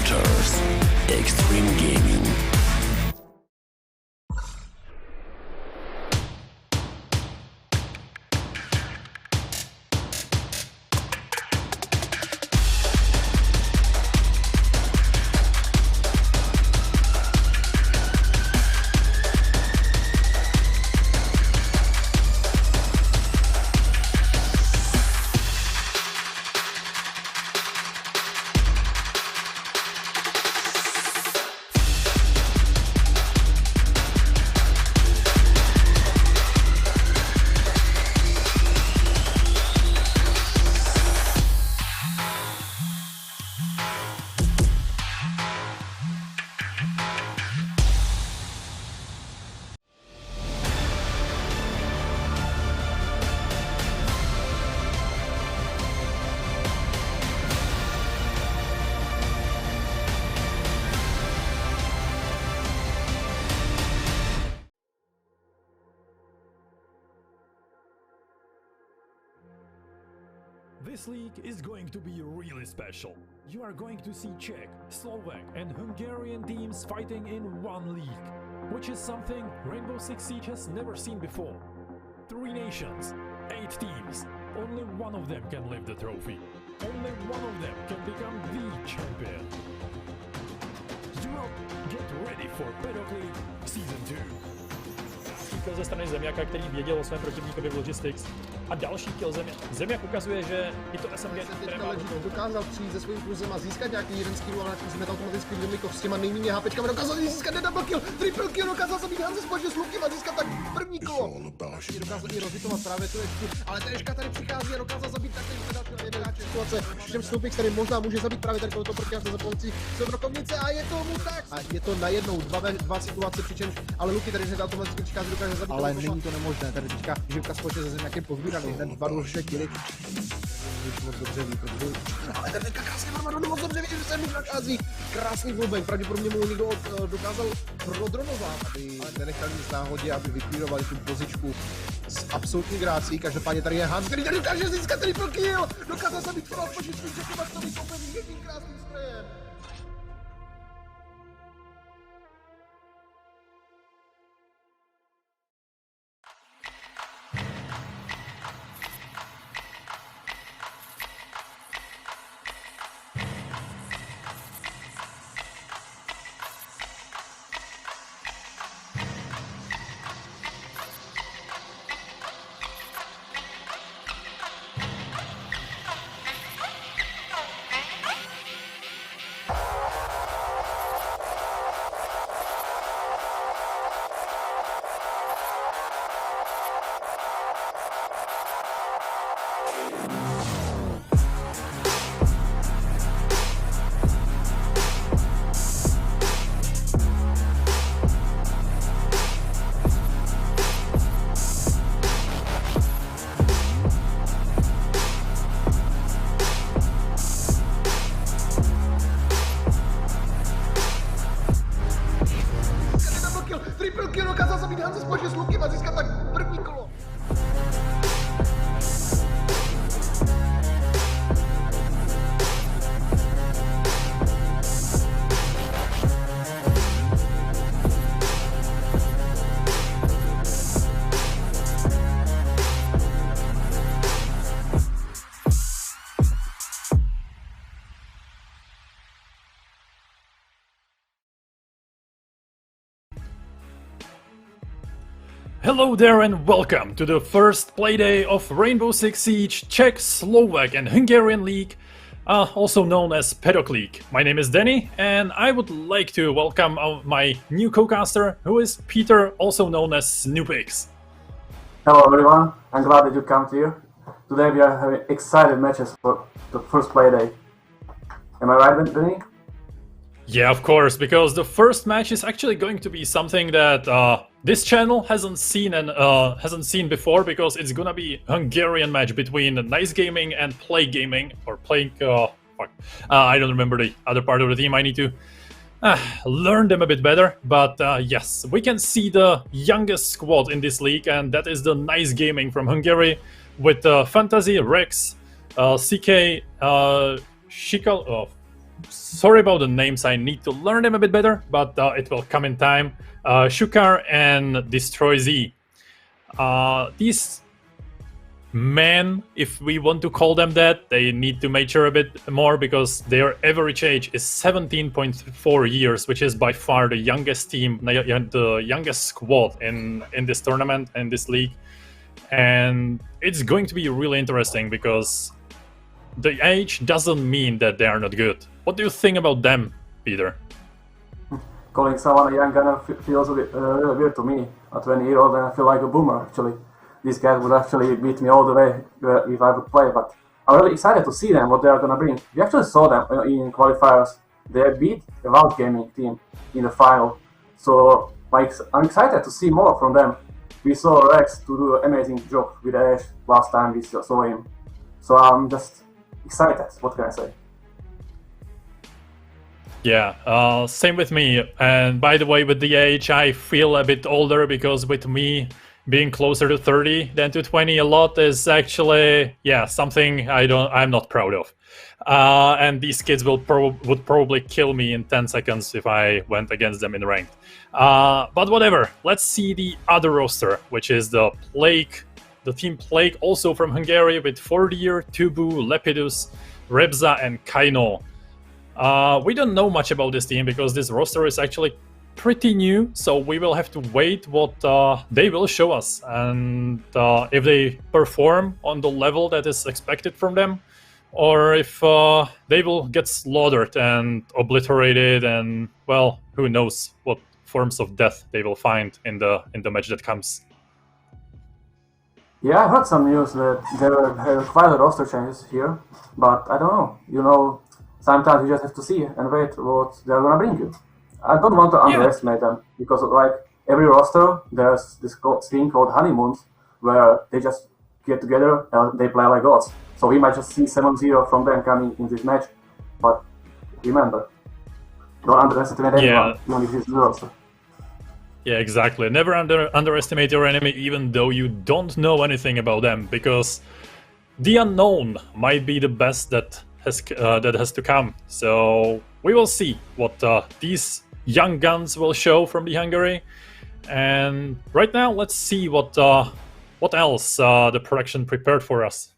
Waters, Extreme Gaming. This league is going to be really special. You are going to see Czech, Slovak and Hungarian teams fighting in one league, which is something Rainbow Six Siege has never seen before. 3 nations, 8 teams, only one of them can lift the trophy. Only one of them can become the champion. Europe, get ready for PADDOCK League Season 2. Kill ze strany Zemiaka, který věděl o svém protivníkovi v Logistics, a další kill Zemiak. Zemiak ukazuje, že i to SMG, které má dokázal přijít se svým kurzem a získat nějaký jeden skill, ale jsme automaticky Domikov s těma nejméně HPčkami dokázal získat double kill, triple kill, dokázal zabít Hanze společně s Lukem a získat tak první kolo. Dokázal i rozhitovat právě tu ještě, ale Teška tady přichází a dokázal zabít také jeden hráč situace. Všem Snupix, který možná může zabít právě tady tohoto protijáře za pomocí Silbrokovnice a je tomu tak. A je to najednou dva situace, přičemž ale Luky tady hned automaticky přichází, dokáže zabít. Ale není to nemožné, tady teďka živka společně se Zemiakem pozbírali hned 2 důležité killy. Moc dobře ví, protože... Ale ten teďka krásně Marmadonu moc dobře ví, že se mi nachází. Krásný wallbang, pravděpodobně mu někdo dokázal prodronovat, aby nenechali nic náhodě, aby vyklírovali tu pozičku s absolutní grácí. Každopádně tady je Hans, který tady dokáže získat triple kill! Dokázal zabít Fadee počít svým čekovačtovým kopem jedním krásným sprejem. Triple kill, dokázal zabít Hanze společně s Lukem a získat tak první kolo. Hello there and welcome to the first playday of Rainbow Six Siege Czech, Slovak and Hungarian League, also known as PADDOCK League. My name is Danny and I would like to welcome my new co-caster, who is Peter, also known as Snoopix. Hello everyone, I'm glad that you come here. Today we are having exciting matches for the first playday. Am I right, Danny? Yeah, of course, because the first match is actually going to be something that this channel hasn't seen before, because it's gonna be a Hungarian match between Nice Gaming and Play Gaming, or Playing. I don't remember the other part of the team. I need to learn them a bit better. But yes, we can see the youngest squad in this league, and that is the Nice Gaming from Hungary, with Fantasy, Rex, CK, Shikal. sorry about the names, I need to learn them a bit better, but it will come in time. Shukar and Destroy Z. These men, if we want to call them that, they need to mature a bit more because their average age is 17.4 years, which is by far the youngest team, the youngest squad in this tournament, in this league. And it's going to be really interesting because the age doesn't mean that they are not good. What do you think about them, Peter? Calling someone a young gunner feels a bit really weird to me. At 20 years old, and I feel like a boomer, actually. These guys would actually beat me all the way if I would play, but I'm really excited to see them, what they are gonna bring. We actually saw them in qualifiers. They beat the TopGaming team in the final, so I'm excited to see more from them. We saw Rex to do an amazing job with Ash last time we saw him, so I'm just excited, what can I say? Yeah, same with me. And by the way, with the age, I feel a bit older because with me being closer to 30 than to 20 a lot is actually, yeah, something I'm not proud of. And these kids would probably kill me in 10 seconds if I went against them in ranked. But whatever, let's see the other roster, which is the Team Plague, also from Hungary, with Fadee, Tubu, Lepidus, Rebza, and Kaino. We don't know much about this team because this roster is actually pretty new, so we will have to wait what they will show us, and if they perform on the level that is expected from them, or if they will get slaughtered and obliterated, and well, who knows what forms of death they will find in the match that comes. Yeah, I heard some news that there were quite a roster changes here, but I don't know. You know, sometimes you just have to see and wait what they're gonna bring you. I don't want to underestimate them, because like every roster, there's this thing called honeymoons, where they just get together and they play like gods. So we might just see 7-0 from them coming in this match, but remember, don't underestimate anyone, even if it's the roster. Yeah, exactly. Never underestimate your enemy, even though you don't know anything about them, because the unknown might be the best that has to come. So we will see what these young guns will show from the Hungary. And right now, let's see what else the production prepared for us.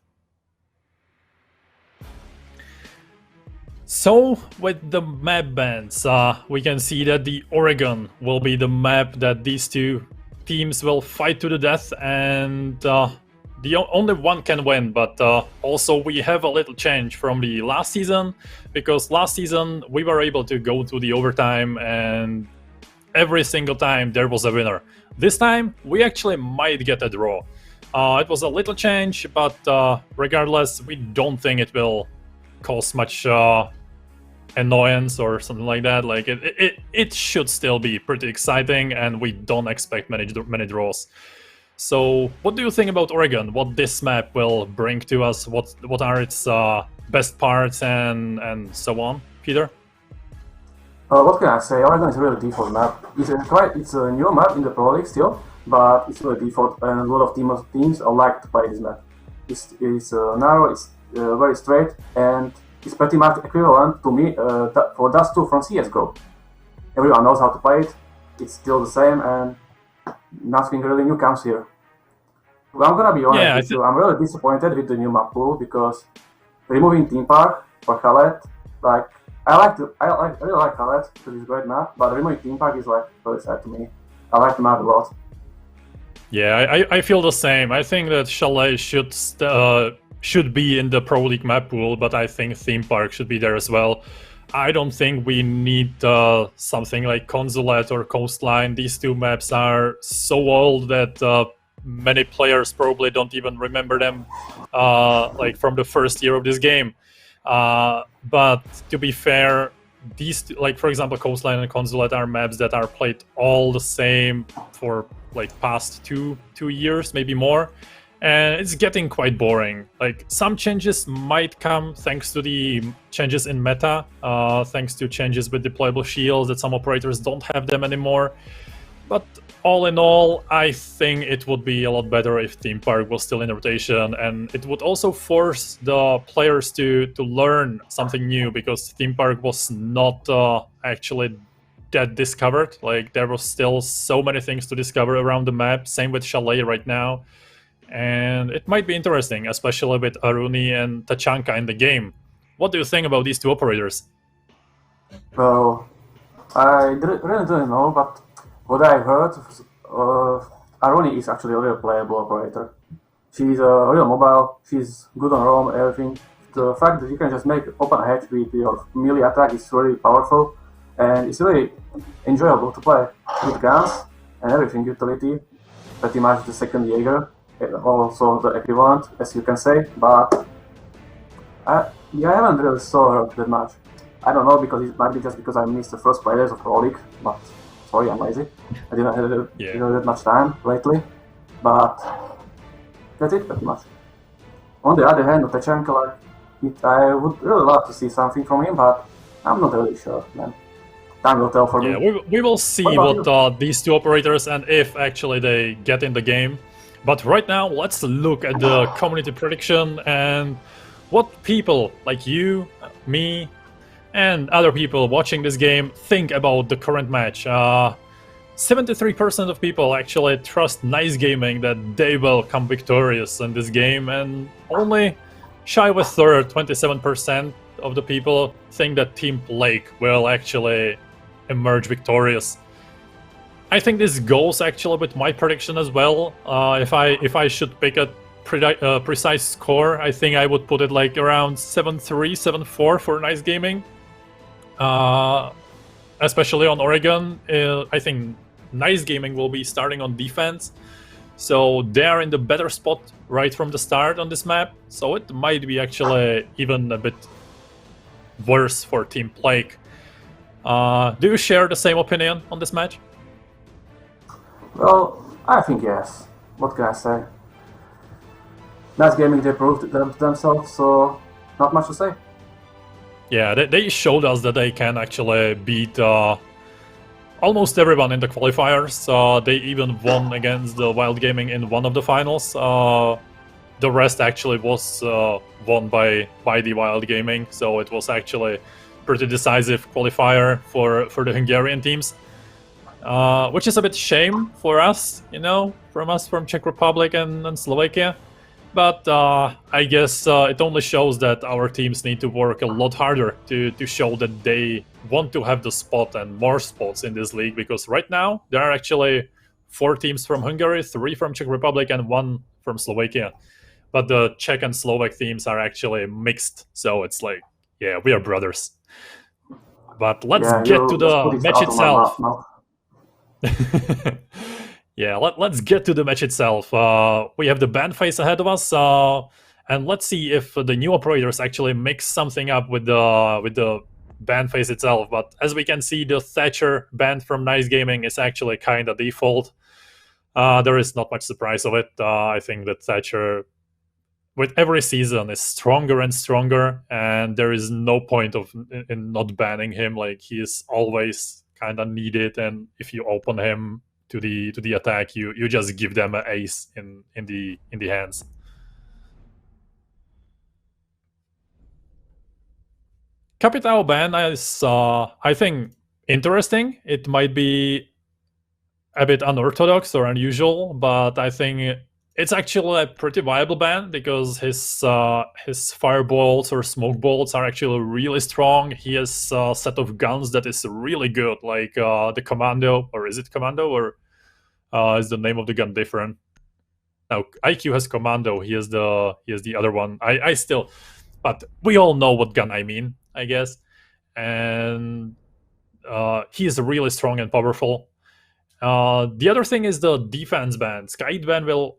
So, with the map bans, we can see that the Oregon will be the map that these two teams will fight to the death, and the only one can win, but also we have a little change from the last season, because last season we were able to go to the overtime and every single time there was a winner. This time we actually might get a draw. It was a little change, but regardless, we don't think it will cause much annoyance or something like that. Like it should still be pretty exciting, and we don't expect many draws. So, what do you think about Oregon? What this map will bring to us? What are its best parts and so on, Peter? What can I say? Oregon is a really default map. It's a new map in the Pro League still, but it's really default, and a lot of teams are like to play this map. It's narrow, it's very straight, and it's pretty much equivalent to me for Dust 2 from CSGO. Everyone knows how to play it. It's still the same, and nothing really new comes here. Well, I'm gonna be honest with you, I'm really disappointed with the new map pool, because removing Team Park for Khaled, like I really like Khaled because it's a great map, but removing Team Park is like really sad to me. I like the map a lot. Yeah, I feel the same. I think that Chalet should be in the Pro League map pool, but I think Theme Park should be there as well. I don't think we need something like Consulate or Coastline. These two maps are so old that many players probably don't even remember them like from the first year of this game. But to be fair, these, like for example, Coastline and Consulate are maps that are played all the same for like past two years, maybe more. And it's getting quite boring. Like, some changes might come thanks to the changes in meta, thanks to changes with deployable shields, that some operators don't have them anymore. But all in all, I think it would be a lot better if Theme Park was still in rotation, and it would also force the players to learn something new, because Theme Park was not actually that discovered. Like, there was still so many things to discover around the map. Same with Chalet right now. And it might be interesting, especially with Aruni and Tachanka in the game. What do you think about these two operators? Well, I really don't know, but what I heard, Aroni is actually a real playable operator. She's a real mobile, she's good on roam, everything. The fact that you can just make open hatch with your melee attack is really powerful, and it's really enjoyable to play with guns and everything utility. Pretty much the second Jaeger, also the equivalent, as you can say, but I haven't really saw her that much. I don't know, because it might be just because I missed the first players of Pro League, but sorry, I'm lazy. I didn't have that much time lately, but that's it pretty much. On the other hand, Tachanka, I would really love to see something from him, but I'm not really sure, man. Time will tell for me. Yeah, we will see what these two operators, and if actually they get in the game. But right now, let's look at the community prediction and what people like you, me, and other people watching this game think about the current match. 73% of people actually trust Nice Gaming that they will come victorious in this game, and only shy of a third, 27% of the people think that Team Blake will actually emerge victorious. I think this goes actually with my prediction as well. If I should pick a precise score, I think I would put it like around 7-3, 7-4 for Nice Gaming. Especially on Oregon, I think Nice Gaming will be starting on defense, so they're in the better spot right from the start on this map. So it might be actually even a bit worse for Team Blake. Do you share the same opinion on this match? Well, I think yes. What can I say? Nice Gaming, they proved themselves, so not much to say. Yeah, they showed us that they can actually beat almost everyone in the qualifiers. They even won against the Wild Gaming in one of the finals. The rest actually was won by the Wild Gaming, so it was actually pretty decisive qualifier for the Hungarian teams. Which is a bit shame for us, from Czech Republic and Slovakia. But I guess it only shows that our teams need to work a lot harder to show that they want to have the spot and more spots in this league, because right now there are actually 4 teams from Hungary, 3 from Czech Republic, and 1 from Slovakia. But the Czech and Slovak teams are actually mixed, so it's like, yeah, we are brothers. But let's get to the match itself. Yeah, let's get to the match itself. We have the band phase ahead of us, and let's see if the new operators actually mix something up with the band phase itself. But as we can see, the Thatcher band from Nice Gaming is actually kind of default. There is not much surprise of it. I think that Thatcher, with every season, is stronger and stronger, and there is no point in not banning him. Like, he is always kind of needed, and if you open him to the attack, you just give them an ace in the hands. Capitao ban is I think interesting. It might be a bit unorthodox or unusual, but I think it's actually a pretty viable ban, because his firebolts or smoke bolts are actually really strong. He has a set of guns that is really good, like the Commando, or is it Commando, or is the name of the gun different? Now IQ has Commando. He has the other one. I still, but we all know what gun I mean, I guess. And he is really strong and powerful. The other thing is the defense ban. Kite ban will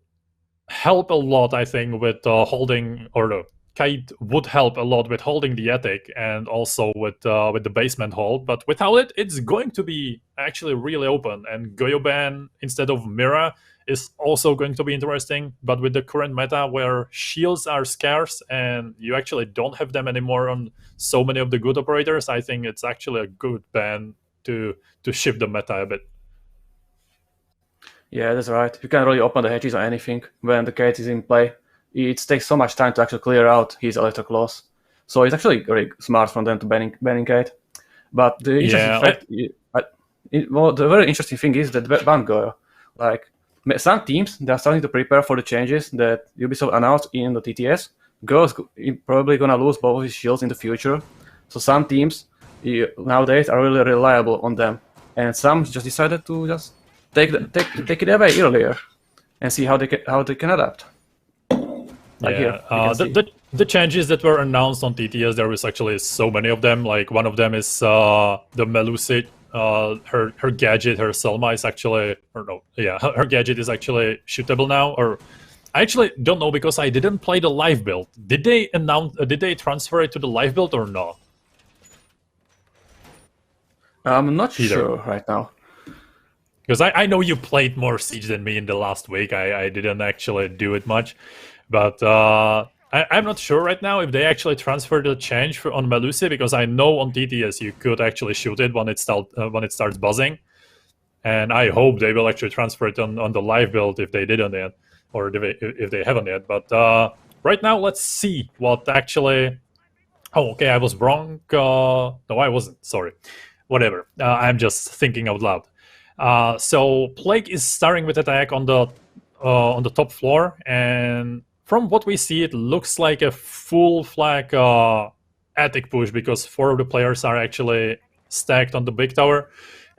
help a lot, I think, with holding, or the Kite would help a lot with holding the attic, and also with the basement hold. But without it, it's going to be actually really open. And Goyo ban instead of Mira is also going to be interesting. But with the current meta, where shields are scarce and you actually don't have them anymore on so many of the good operators, I think it's actually a good ban to shift the meta a bit. Yeah, that's right. You can't really open the hatches or anything when the gate is in play. It takes so much time to actually clear out his electric claws. So it's actually very smart from them to banning gate. But the interesting Yeah, fact, well, the very interesting thing is that Vanguard, like some teams, they are starting to prepare for the changes that Ubisoft announced in the TTS. Go's probably gonna lose both his shields in the future. So some teams nowadays are really reliable on them, and some just decided to just take it away earlier and see how they can adapt. Like here, you can see. The changes that were announced on TTS, there was actually so many of them. Like one of them is the Melusi, her gadget, her Selma is actually, or no, yeah, her gadget is actually shootable now. Or I actually don't know because I didn't play the live build. Did they announce? Did they transfer it to the live build or not? I'm not sure right now. Because I know you played more Siege than me in the last week. I didn't actually do it much. But I'm not sure right now if they actually transferred the change on Melusi, because I know on TTS you could actually shoot it when it starts buzzing. And I hope they will actually transfer it on the live build if they didn't yet, or if they haven't yet. But right now, let's see what actually... Oh, okay, I was wrong. No, I wasn't. Sorry. Whatever. I'm just thinking out loud. So Plague is starting with attack on the top floor, and from what we see, it looks like a full flag attic push, because 4 of the players are actually stacked on the big tower,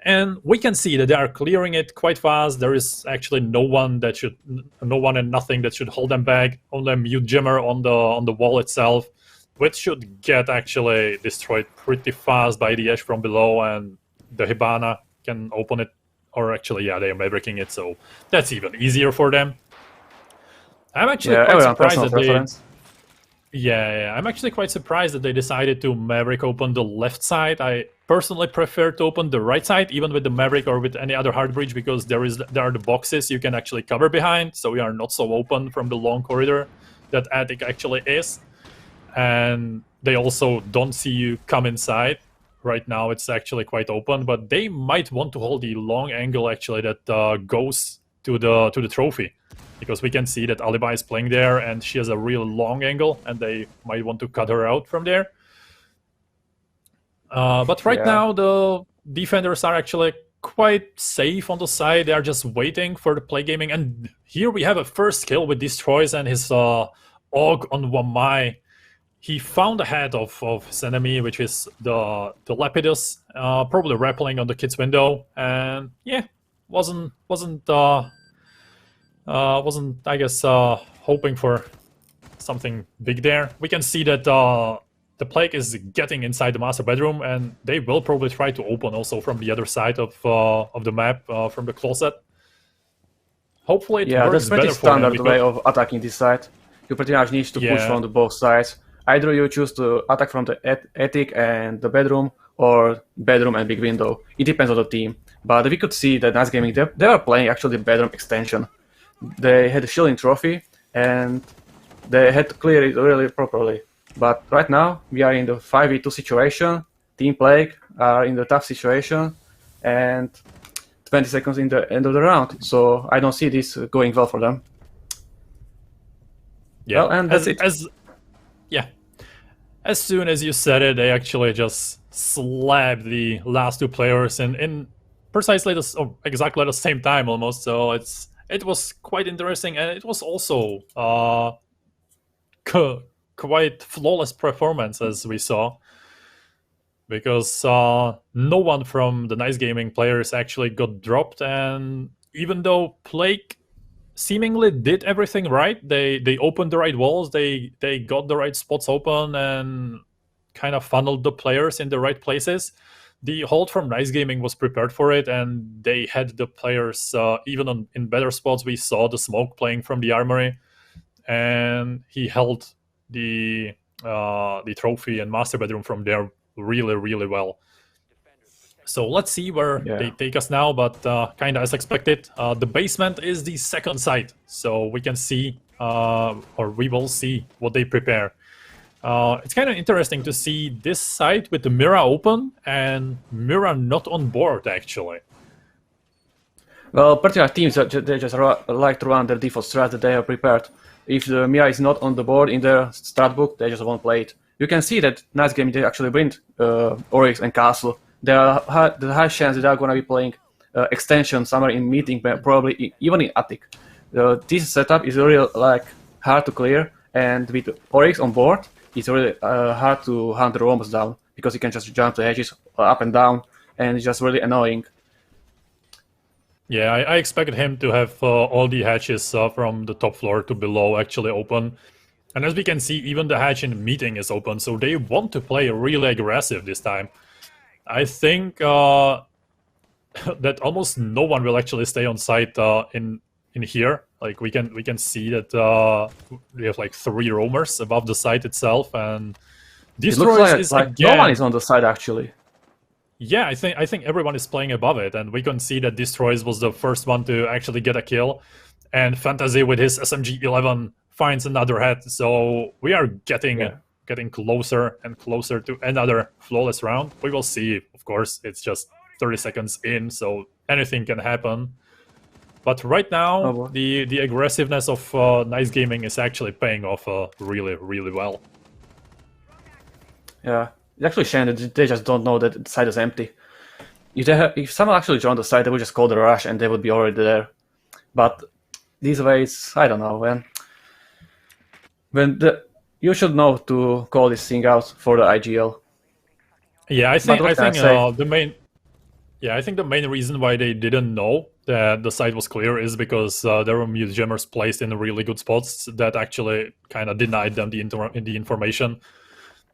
and we can see that they are clearing it quite fast. There is actually no one and nothing that should hold them back. Only a mute jammer on the wall itself, which should get actually destroyed pretty fast by the edge from below, and the Hibana can open it. Or actually, yeah, they are mavericking it, so that's even easier for them. I'm actually quite surprised that I'm actually quite surprised that they decided to Maverick open the left side. I personally prefer to open the right side, even with the Maverick or with any other hard breach, because there are the boxes you can actually cover behind, so we are not so open from the long corridor that attic actually is. And they also don't see you come inside. Right now it's actually quite open, but they might want to hold the long angle actually that goes to the trophy, because we can see that Alibi is playing there and she has a real long angle, and they might want to cut her out from there. But right now the defenders are actually quite safe on the side. They are just waiting for the play gaming, and here we have a first kill with Destroys and his Og on Wamai. He found the head of his enemy, which is the Lepidus, probably rappelling on the kid's window, and yeah, wasn't I guess hoping for something big there. We can see that the Plague is getting inside the master bedroom, and they will probably try to open also from the other side of the map, from the closet. Hopefully it works better for them. Yeah, that's pretty standard way of attacking this side. You pretty much need to push from both sides. Either you choose to attack from the attic and the bedroom, or bedroom and big window. It depends on the team. But we could see that Nice Gaming, they were playing actually the bedroom extension. They had a shielding trophy, and they had to clear it really properly. But right now, we are in the 5v2 situation. Team Plague are in the tough situation, and 20 seconds in the end of the round. So I don't see this going well for them. Yeah, well, and that's it. As soon as you said it, they actually just slapped the last 2 players in precisely exactly the same time almost. So it was quite interesting, and it was also quite flawless performance, as we saw, because no one from the Nice Gaming players actually got dropped. And even though Plague seemingly did everything right, they opened the right walls, they got the right spots open and kind of funneled the players in the right places, the hold from Nice Gaming was prepared for it, and they had the players even in better spots. We saw the smoke playing from the armory, and he held the trophy and master bedroom from there really well. So let's see where they take us now, but kind of as expected, the basement is the second site, so we can see, or we will see what they prepare. It's kind of interesting to see this site with the Mira open and Mira not on board, actually. Well, particular teams, they just like to run their default strat that they have prepared. If the Mira is not on the board in their strat book, they just won't play it. You can see that Nice Gaming, they actually bring Oryx and Castle. There's a high chance that they are going to be playing extension somewhere in meeting, probably even in Attic. This setup is really like hard to clear, and with Oryx on board, it's really hard to hunt the roams down because you can just jump the hedges up and down, and it's just really annoying. Yeah, I expected him to have all the hatches from the top floor to below actually open. And as we can see, even the hatch in the meeting is open, so they want to play really aggressive this time. I think that almost no one will actually stay on site in here. Like we can see that we have like 3 roamers above the site itself, and Destroys like again, no one is on the side actually. Yeah, I think everyone is playing above it, and we can see that Destroys was the first one to actually get a kill, and Fantasy with his SMG-11 finds another head. So we are getting closer and closer to another flawless round. We will see. Of course, it's just 30 seconds in, so anything can happen. But right now, the aggressiveness of Nice Gaming is actually paying off really, really well. Yeah. It's actually a shame that they just don't know that the site is empty. If someone actually joined the site, they would just call the rush and they would be already there. But these ways, I don't know, man. You should know to call this thing out for the IGL. Yeah, I think the main reason why they didn't know that the site was clear is because there were mute jammers placed in really good spots that actually kind of denied them the information.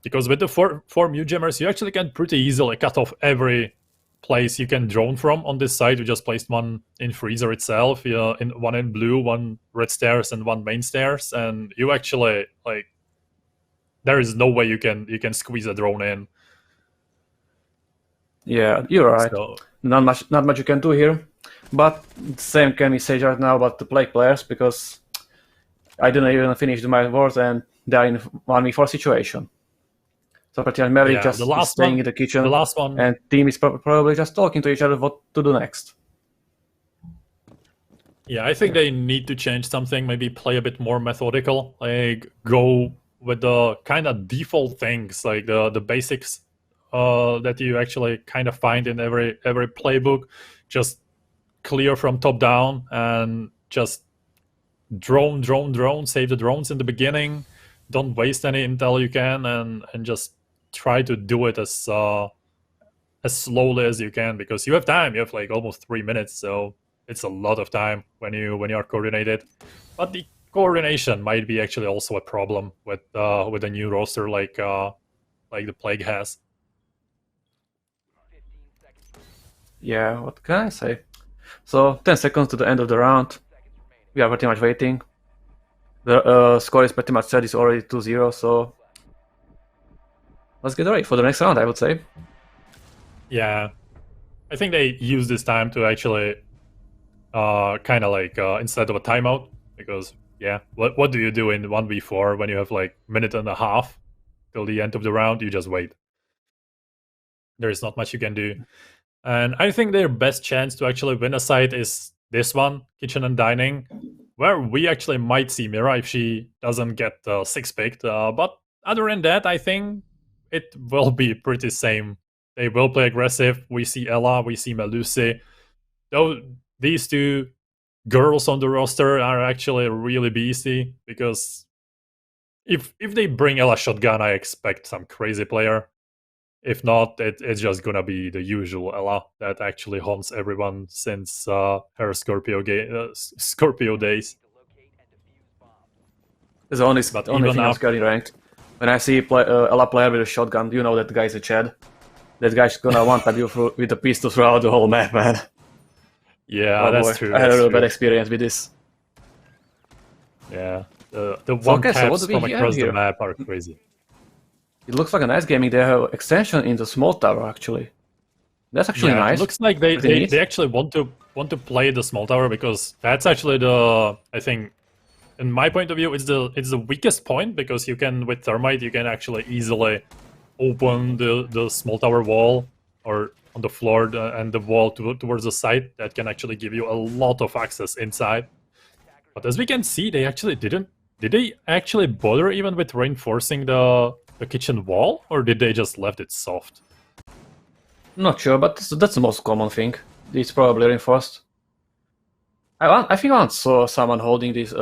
Because with the four mute jammers, you actually can pretty easily cut off every place you can drone from on this side. We just placed one in freezer itself, one in blue, one red stairs, and one main stairs, and you actually like there is no way you can squeeze a drone in. Yeah, you're right. So, not much you can do here, but the same can be said right now about the Plague players because I didn't even finish my wars and they're in 1v4 situation. So particularly Mary just staying in the kitchen, and team is probably just talking to each other what to do next. Yeah, I think they need to change something, maybe play a bit more methodical, like go with the kind of default things, like the basics that you actually kind of find in every playbook. Just clear from top down and just drone, save the drones in the beginning. Don't waste any intel you can, and just try to do it as slowly as you can, because you have time. You have like almost 3 minutes, so it's a lot of time when you are coordinated. But the coordination might be actually also a problem with a new roster like the Plague has. Yeah, what can I say? So 10 seconds to the end of the round. We are pretty much waiting. The score is pretty much set. It's already 2-0, so let's get ready for the next round, I would say. Yeah, I think they use this time to actually kind of like instead of a timeout, because yeah, what do you do in 1v4 when you have like minute and a half till the end of the round? You just wait. There is not much you can do. And I think their best chance to actually win a site is this one, Kitchen and Dining, where we actually might see Mira if she doesn't get 6 picked. But other than that, I think it will be pretty same. They will play aggressive. We see Ella, we see Melusi. Though these 2 girls on the roster are actually really beastie, because if they bring Ella shotgun, I expect some crazy player. If not, it's just gonna be the usual Ella that actually haunts everyone since her Scorpio days. It's the only thing I'm scared ranked. When I see Ella player with a shotgun, you know that the guy's a Chad. That guy's gonna one-tap you with a pistol throughout the whole map, man. Yeah, that's true. I had a real bad experience with this. Yeah, the one-taps from across the map are crazy. It looks like a Nice Gaming. They have extension in the small tower, actually. That's actually nice. It looks like they actually want to play the small tower, because that's actually I think, in my point of view, it's the weakest point, because you can, with Thermite, you can actually easily open the small tower wall, or on the floor and the wall towards the side that can actually give you a lot of access inside. But as we can see, they actually didn't. Did they actually bother even with reinforcing the kitchen wall, or did they just left it soft? Not sure, but that's the most common thing. It's probably reinforced. I think I once saw someone holding this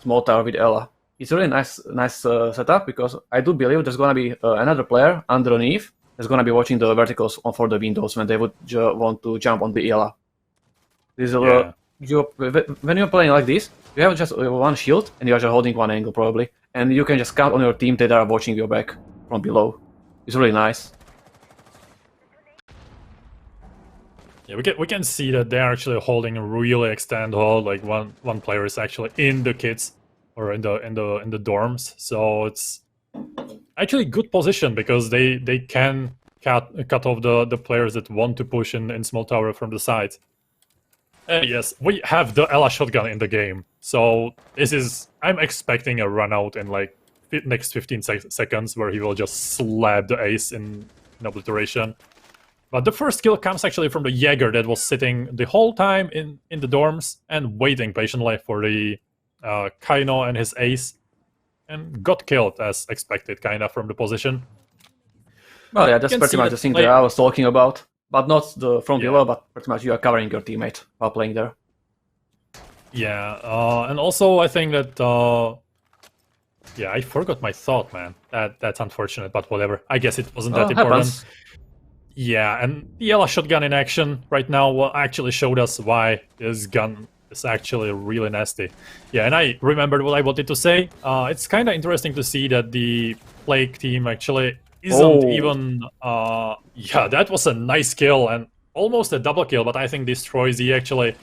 small tower with Ella. It's a really nice setup, because I do believe there's gonna be another player underneath that's gonna be watching the verticals for the windows when they would want to jump on the Ella. This is when you're playing like this, you have just one shield and you're just holding one angle probably, and you can just count on your team that are watching your back from below. It's really nice. Yeah, we can see that they're actually holding a really extend hold. Like one player is actually in the kids or in the dorms, so it's actually good position because they can cut off the players that want to push in small tower from the sides. Yes, we have the Ella shotgun in the game, so I'm expecting a run out in like next 15 seconds where he will just slap the ace in obliteration. But the first kill comes actually from the Jaeger that was sitting the whole time in the dorms and waiting patiently for the Kaino and his ace, and got killed as expected, kinda from the position. Well, yeah, that's pretty much the thing that I was talking about. But not from below, but pretty much you are covering your teammate while playing there. Yeah, and also I think that... yeah, I forgot my thought, man. That's unfortunate, but whatever. I guess it wasn't that important. Happens. Yeah, and the Ella shotgun in action right now actually showed us why this gun is actually really nasty. Yeah, and I remembered what I wanted to say. It's kind of interesting to see that the Plague team actually isn't even... yeah, that was a nice kill and almost a double kill, but I think Destroys, he actually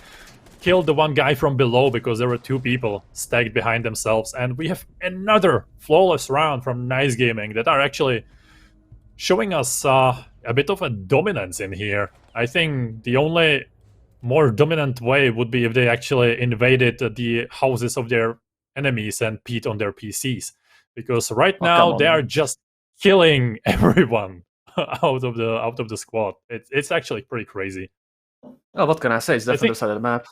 killed the one guy from below because there were two people stacked behind themselves, and we have another flawless round from Nice Gaming that are actually showing us a bit of a dominance in here. I think the only more dominant way would be if they actually invaded the houses of their enemies and peed on their PCs, because right now they are just killing everyone out of the squad. It's actually pretty crazy. Well, what can I say? It's definitely a decided map.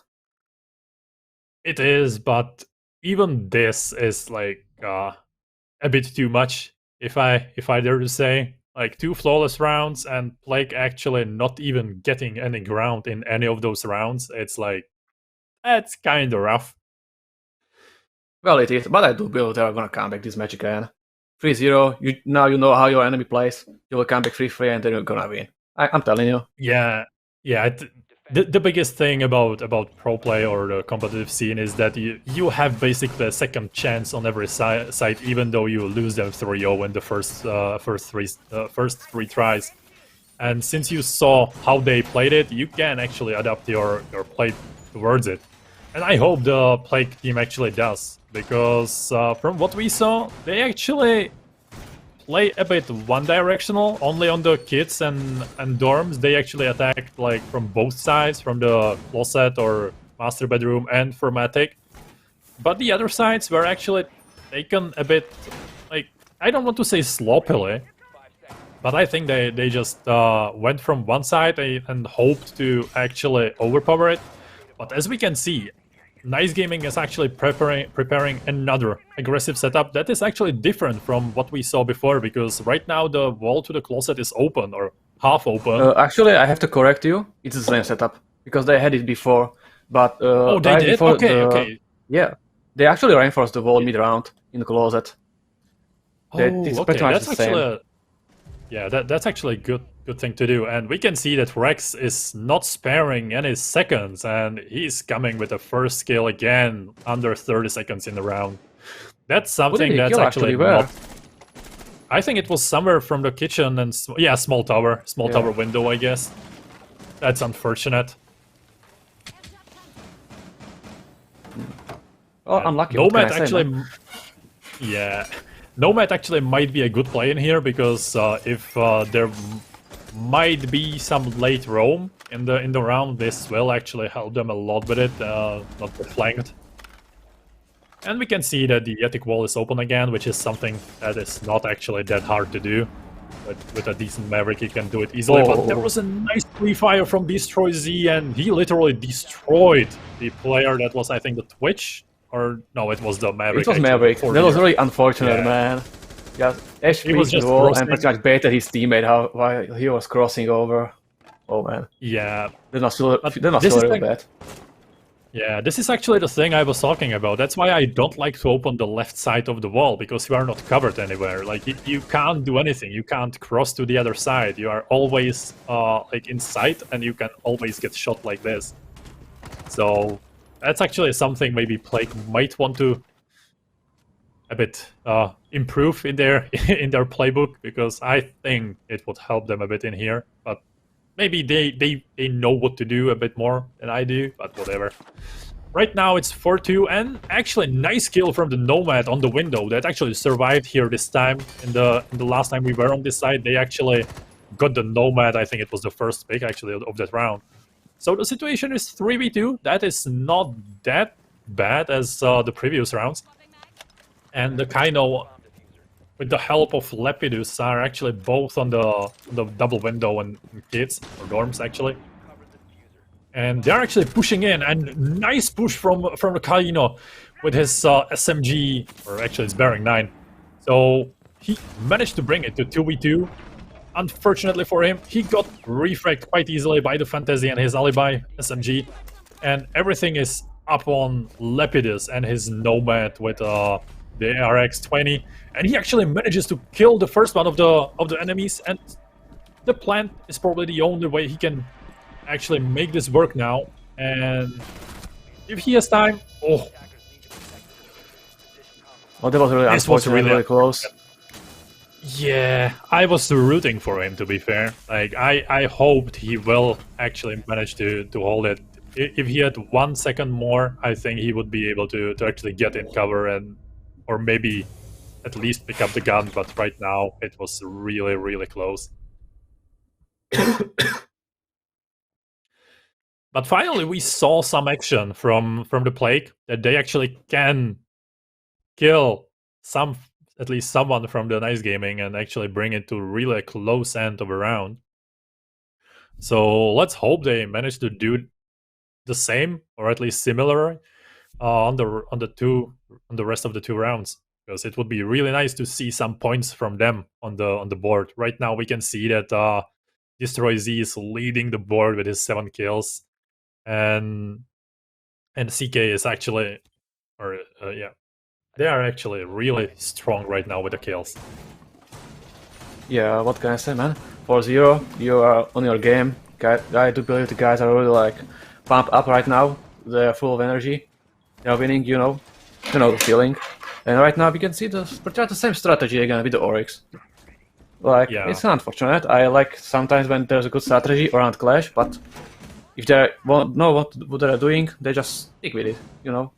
It is, but even this is like a bit too much. If I dare to say, like 2 flawless rounds and Plague actually not even getting any ground in any of those rounds. It's like, that's kind of rough. Well, it is, but I do believe they are gonna come back this match again. 3-0, now you know how your enemy plays. You will come back 3-3 and then you're gonna win. I'm telling you. Yeah. The biggest thing about pro play or the competitive scene is that you have basically a second chance on every side, even though you lose them 3-0 in the first three tries. And since you saw how they played it, you can actually adapt your play towards it. And I hope the Plague team actually does, because from what we saw, they actually play a bit one-directional, only on the kids and dorms. They actually attacked like from both sides, from the closet or master bedroom and from attic. But the other sides were actually taken a bit, like, I don't want to say sloppily, but I think they just went from one side and hoped to actually overpower it. But as we can see, Nice Gaming is actually preparing another aggressive setup that is actually different from what we saw before, because right now the wall to the closet is open or half open. Actually, I have to correct you. It's the same setup because they had it before. But oh, they did? Okay. Yeah, they actually reinforced the wall mid-round in the closet. It's pretty much the same. Yeah, that's actually a good thing to do. And we can see that Rex is not sparing any seconds, and he's coming with the first kill again under 30 seconds in the round. That's something that's actually not... I think it was somewhere from the kitchen and... yeah, small tower window, I guess. That's unfortunate. Oh, unlucky. Nomad actually... yeah. Nomad actually might be a good play in here, because if there might be some late roam in the round, this will actually help them a lot with it, not get flanked. And we can see that the attic wall is open again, which is something that is not actually that hard to do. with a decent Maverick, he can do it easily. But there was a nice pre-fire from Destroy Z, and he literally destroyed the player that was, I think, the Twitch. Or, no, it was the Maverick. It was Maverick. That was really unfortunate, Yeah. man. Yeah, HP was just the wall and crossing. pretty much baited his teammate while he was crossing over. Oh, man. Yeah. That must feel But real this is bad. Yeah, this is actually the thing I was talking about. That's why I don't like to open the left side of the wall, because you are not covered anywhere. Like, you can't do anything. You can't cross to the other side. You are always like in sight, and you can always get shot like this. So that's actually something maybe Plague might want to a bit improve in their in their playbook, because I think it would help them a bit in here. But maybe they know what to do a bit more than I do, but whatever. Right now it's 4-2, and actually nice kill from the Nomad on the window that actually survived here this time. In the last time we were on this side, they actually got the Nomad. I think it was the first pick actually of that round. So the situation is 3v2. That is not that bad as the previous rounds. And the Kaino, with the help of Lepidus, are actually both on the double window and kids, or dorms actually. And they're actually pushing in, and nice push from the Kaino with his SMG, or actually it's bearing 9. So he managed to bring it to 2v2. Unfortunately for him, he got refragged quite easily by the Fantasy and his Alibi SMG. And everything is up on Lepidus and his Nomad with the ARX-20, and he actually manages to kill the first one of the enemies, and the plant is probably the only way he can actually make this work now. And if he has time, oh, that was really unfortunate, really close. Yeah, I was rooting for him, to be fair. Like, I hoped he will actually manage to hold it. If he had 1 second more, I think he would be able to actually get in cover and, or maybe at least pick up the gun, but right now it was really, really close. But finally we saw some action from the Plague, that they actually can kill at least someone from the Nice Gaming and actually bring it to really close end of a round. So let's hope they manage to do the same, or at least similar, on the rest of the 2 rounds, because it would be really nice to see some points from them on the board. Right now we can see that Destroy Z is leading the board with his 7 kills, and CK is actually, yeah, they are actually really strong right now with the kills. Yeah, what can I say, man? 4-0, you are on your game. I do believe the guys are really like pumped up right now. They're full of energy. They're winning, you know the feeling. And right now we can see pretty much the same strategy again with the Oryx. Like, yeah. It's unfortunate. I like sometimes when there's a good strategy around Clash, but if they won't know what they're doing, they just stick with it, you know.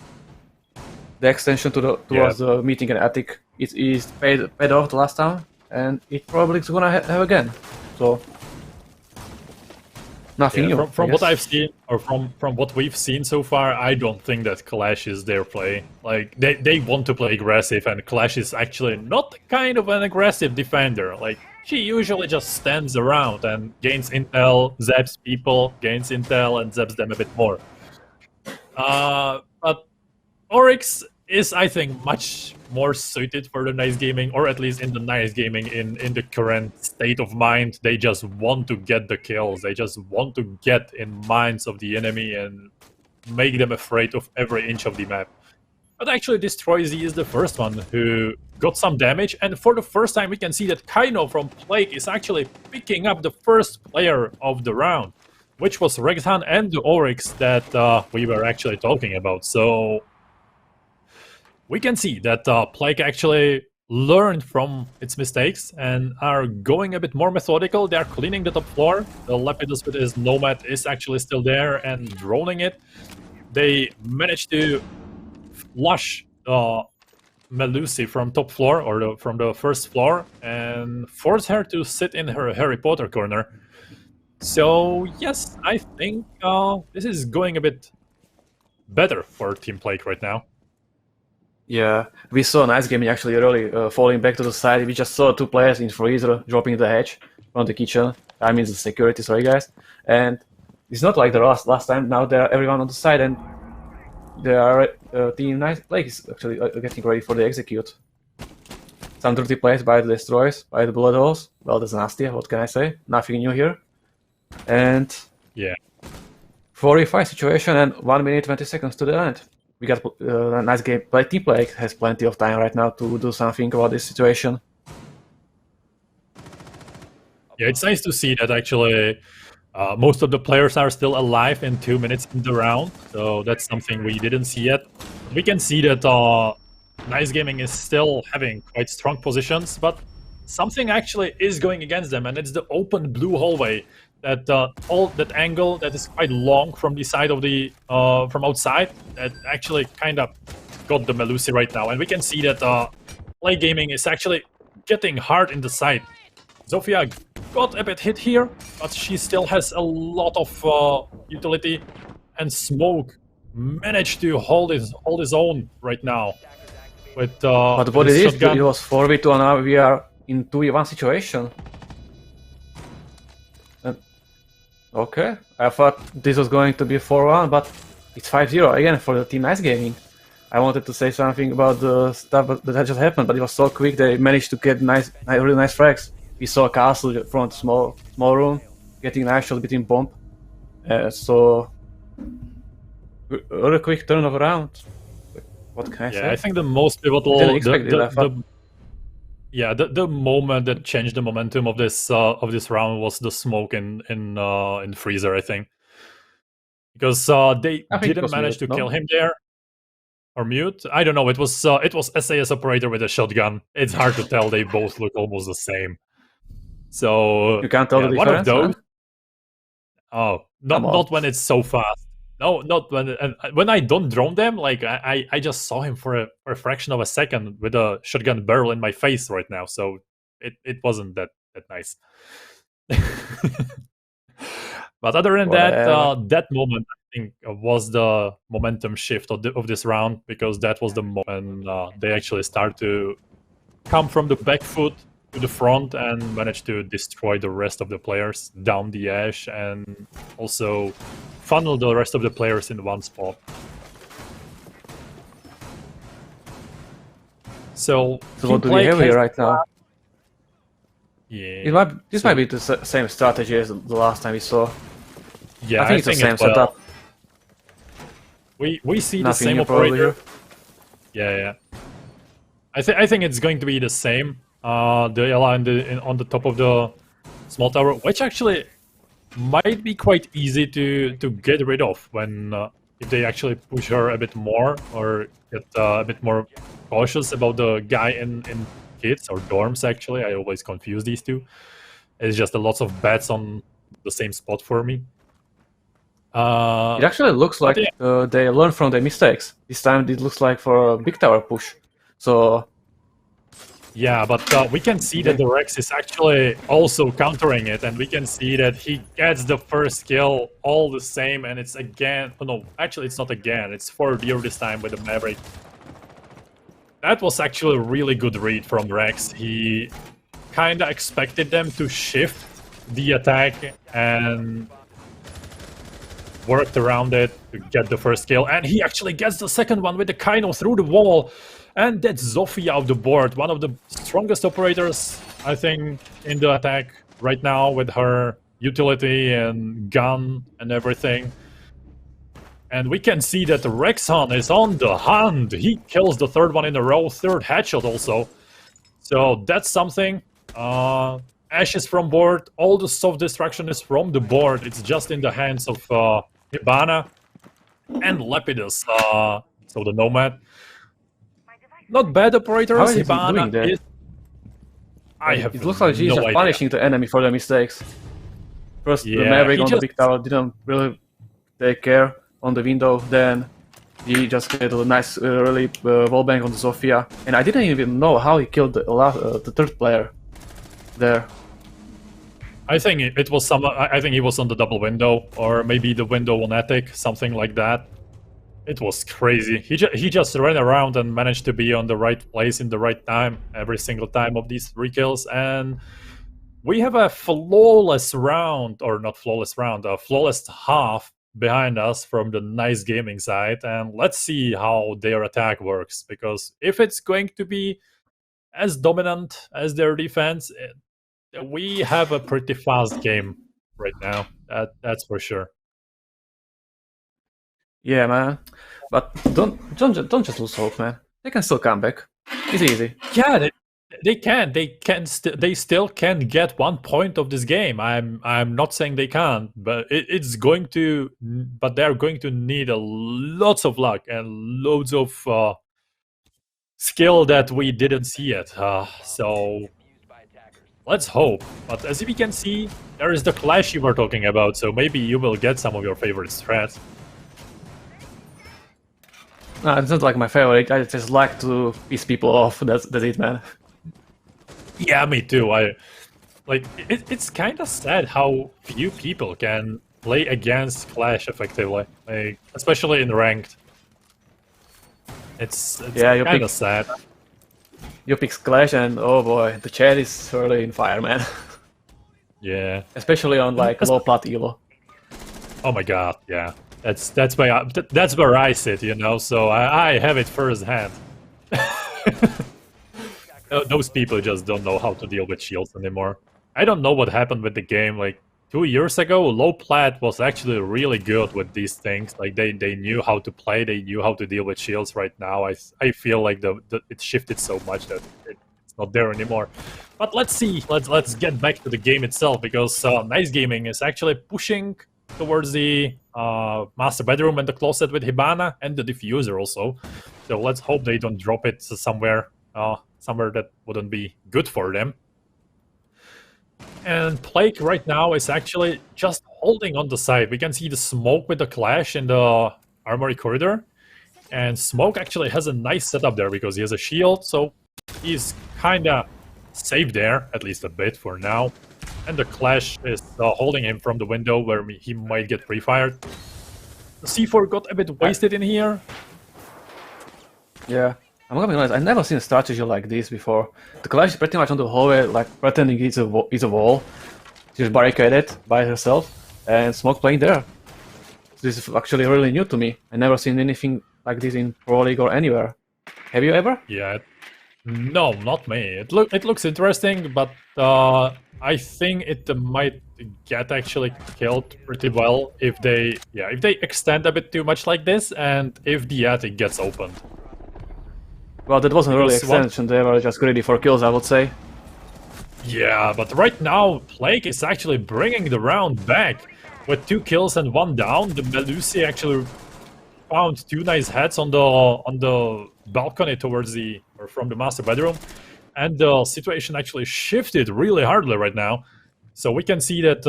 The extension towards the meeting and attic is paid off the last time, and it probably is gonna have again. So nothing new. From what I've seen, or from what we've seen so far, I don't think that Clash is their play. Like, they want to play aggressive, and Clash is actually not kind of an aggressive defender. Like, she usually just stands around and gains intel, zaps people, gains intel, and zaps them a bit more. But Oryx is, I think, much more suited for the Nice Gaming, or at least in the Nice Gaming in the current state of mind. They just want to get the kills. They just want to get in minds of the enemy and make them afraid of every inch of the map. But actually, Destroy Z is the first one who got some damage, and for the first time we can see that Kaino from Plague is actually picking up the first player of the round, which was Regtan and the Oryx that we were actually talking about. So we can see that Plague actually learned from its mistakes and are going a bit more methodical. They are cleaning the top floor. The Lepidus with his Nomad is actually still there and droning it. They managed to flush Melusi from top floor, or from the first floor, and force her to sit in her Harry Potter corner. So yes, I think this is going a bit better for Team Plague right now. Yeah, we saw Nice Gaming actually really falling back to the side. We just saw two players in freezer dropping the hedge from the kitchen. I mean the security, sorry guys. And it's not like the last time. Now they're everyone on the side, and they are team Nice Blake is actually getting ready for the execute. Some dirty plays by the destroys, by the bullet holes. Well, that's nasty. What can I say? Nothing new here. And Yeah. 45 situation and 1 minute 20 seconds to the end. We got a nice game. Team play has plenty of time right now to do something about this situation. Yeah, it's nice to see that actually most of the players are still alive in 2 minutes in the round. So that's something we didn't see yet. We can see that Nice Gaming is still having quite strong positions, but something actually is going against them, and it's the open blue hallway. That that angle that is quite long from the side of the from outside, that actually kind of got the Melusi right now, and we can see that Play Gaming is actually getting hard in the side. Zofia got a bit hit here, but she still has a lot of utility, and Smoke managed to hold his own right now. With but what it is, it was 4v2, and now we are in 2v1 situation. Okay, I thought this was going to be 4-1, but it's 5-0 again for the team Nice Gaming. I wanted to say something about the stuff that just happened, but it was so quick. They managed to get really nice frags. We saw Castle front small room, getting nice shots between bomb. So really quick turn of round. What can I say? I think the most pivotal. The moment that changed the momentum of this round was the smoke in freezer, I think, because they didn't manage to kill him there, or mute. I don't know. It was SAS operator with a shotgun. It's hard to tell. They both look almost the same. So you can't tell the difference. One of those. Huh? Oh, not when it's so fast. No, not when I don't drone them. Like I just saw him for a fraction of a second with a shotgun barrel in my face right now. So it wasn't that nice. But other than that, that moment I think was the momentum shift of this round, because that was the moment they actually start to come from the back foot to the front and manage to destroy the rest of the players down the edge, and also funnel the rest of the players in one spot. So what do we have here right now? Yeah, this might be the same strategy as the last time we saw. Yeah, I think it's the same setup. We see Nothing the same operator. Yeah. I think it's going to be the same. The Ella on the top of the small tower, which actually might be quite easy to get rid of when if they actually push her a bit more, or get a bit more cautious about the guy in kids or dorms. Actually, I always confuse these two. It's just a lot of bets on the same spot for me. It actually looks like they learn from their mistakes. This time it looks like for a big tower push. So yeah, but we can see that the Rex is actually also countering it, and we can see that he gets the first kill all the same, and it's again... Oh no, actually it's not again, it's 4-0 this time with the Maverick. That was actually a really good read from Rex. He kinda expected them to shift the attack and worked around it to get the first kill, and he actually gets the second one with the Kaino through the wall. And that's Zofia off the board, one of the strongest operators, I think, in the attack right now, with her utility and gun and everything. And we can see that Rexon is on the hunt. He kills the third one in a row, third headshot also. So that's something. Ash is from board, all the soft destruction is from the board. It's just in the hands of Hibana and Lepidus, so the Nomad. Not bad operators. How is he doing that? It looks like he's just punishing the enemy for their mistakes. First, the Maverick on the big tower didn't really take care on the window, then he just made a nice, really wallbang on the Zofia. And I didn't even know how he killed the third player there. I think it was I think he was on the double window, or maybe the window on attic, something like that. It was crazy. He just ran around and managed to be on the right place in the right time every single time of these 3 kills, and we have a flawless round, or not flawless round, a flawless half behind us from the Nice Gaming side, and let's see how their attack works, because if it's going to be as dominant as their defense, we have a pretty fast game right now. That's for sure. Yeah, man. But don't just lose hope, man. They can still come back. It's easy. Yeah, they still can get 1 point of this game. I'm not saying they can't, but it's going to, but they're going to need a lots of luck and loads of skill that we didn't see yet. So let's hope. But as we can see, there is the clash you were talking about, so maybe you will get some of your favorite strats. No, it's not like my favorite. I just like to piss people off. That's it, man. Yeah, me too. It's kind of sad how few people can play against Clash effectively, like especially in ranked. It's Yeah, kind of sad. You pick Clash and oh boy, the chat is really in fire, man. Yeah. Especially on like low plat elo. Oh my god. Yeah. That's where I sit, you know. So I have it firsthand. Those people just don't know how to deal with shields anymore. I don't know what happened with the game. Like 2 years ago, low plat was actually really good with these things. Like they knew how to play, they knew how to deal with shields. Right now, I feel like it shifted so much that it's not there anymore. But let's see. Let's get back to the game itself, because Nice Gaming is actually pushing towards the master bedroom and the closet with Hibana and the diffuser also. So let's hope they don't drop it somewhere that wouldn't be good for them. And Plague right now is actually just holding on the side. We can see the Smoke with the Clash in the Armory corridor. And Smoke actually has a nice setup there because he has a shield, so he's kinda safe there, at least a bit for now. And the Clash is holding him from the window where he might get pre-fired. The C4 got a bit wasted in here. Yeah. I'm gonna be honest, I've never seen a strategy like this before. The Clash is pretty much on the hallway, like pretending it's a wall. She's barricaded by herself, and Smoke playing there. This is actually really new to me. I never seen anything like this in Pro League or anywhere. Have you ever? Yeah. No, not me. It looks interesting, but I think it might get actually killed pretty well if they extend a bit too much like this, and if the attic gets opened. Well, that wasn't really extension. They were just greedy for kills, I would say. Yeah, but right now Plague is actually bringing the round back with 2 kills and 1 down. The Melusi actually found 2 nice heads on the balcony from the master bedroom, and the situation actually shifted really hardly right now. So we can see that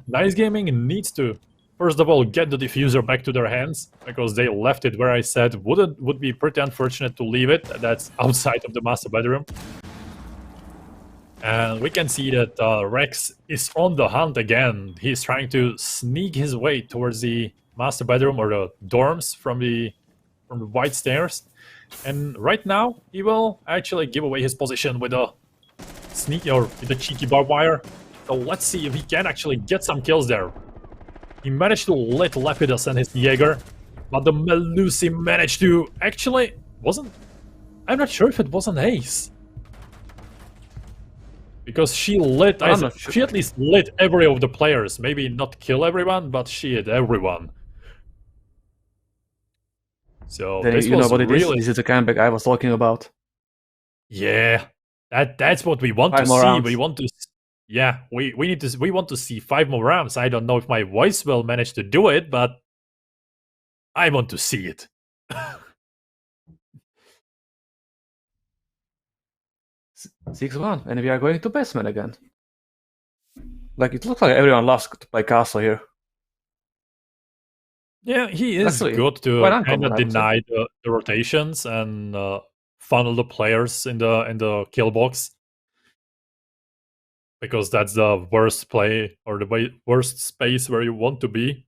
Nice Gaming needs to first of all get the diffuser back to their hands, because they left it where I said would be pretty unfortunate to leave it. That's outside of the master bedroom. And we can see that Rex is on the hunt again. He's trying to sneak his way towards the master bedroom or the dorms from the white stairs. And right now, he will actually give away his position with a sneaky or with a cheeky barbed wire. So let's see if he can actually get some kills there. He managed to let Lepidus and his Jaeger, but the Melusi managed to actually I'm not sure if it was an ace. Because she she at least lit every of the players. Maybe not kill everyone, but she hit everyone. So then this you know was what it really... is. This is the comeback I was talking about. Yeah, that's what we want to see. Rounds. We want to, yeah, we want to see 5 more rounds. I don't know if my voice will manage to do it, but I want to see it. 6-1, and we are going to basement again. Like, it looks like everyone loves to play castle here. Yeah, he is actually good to kind of deny the rotations and funnel the players in the kill box, because that's the worst play or the worst space where you want to be.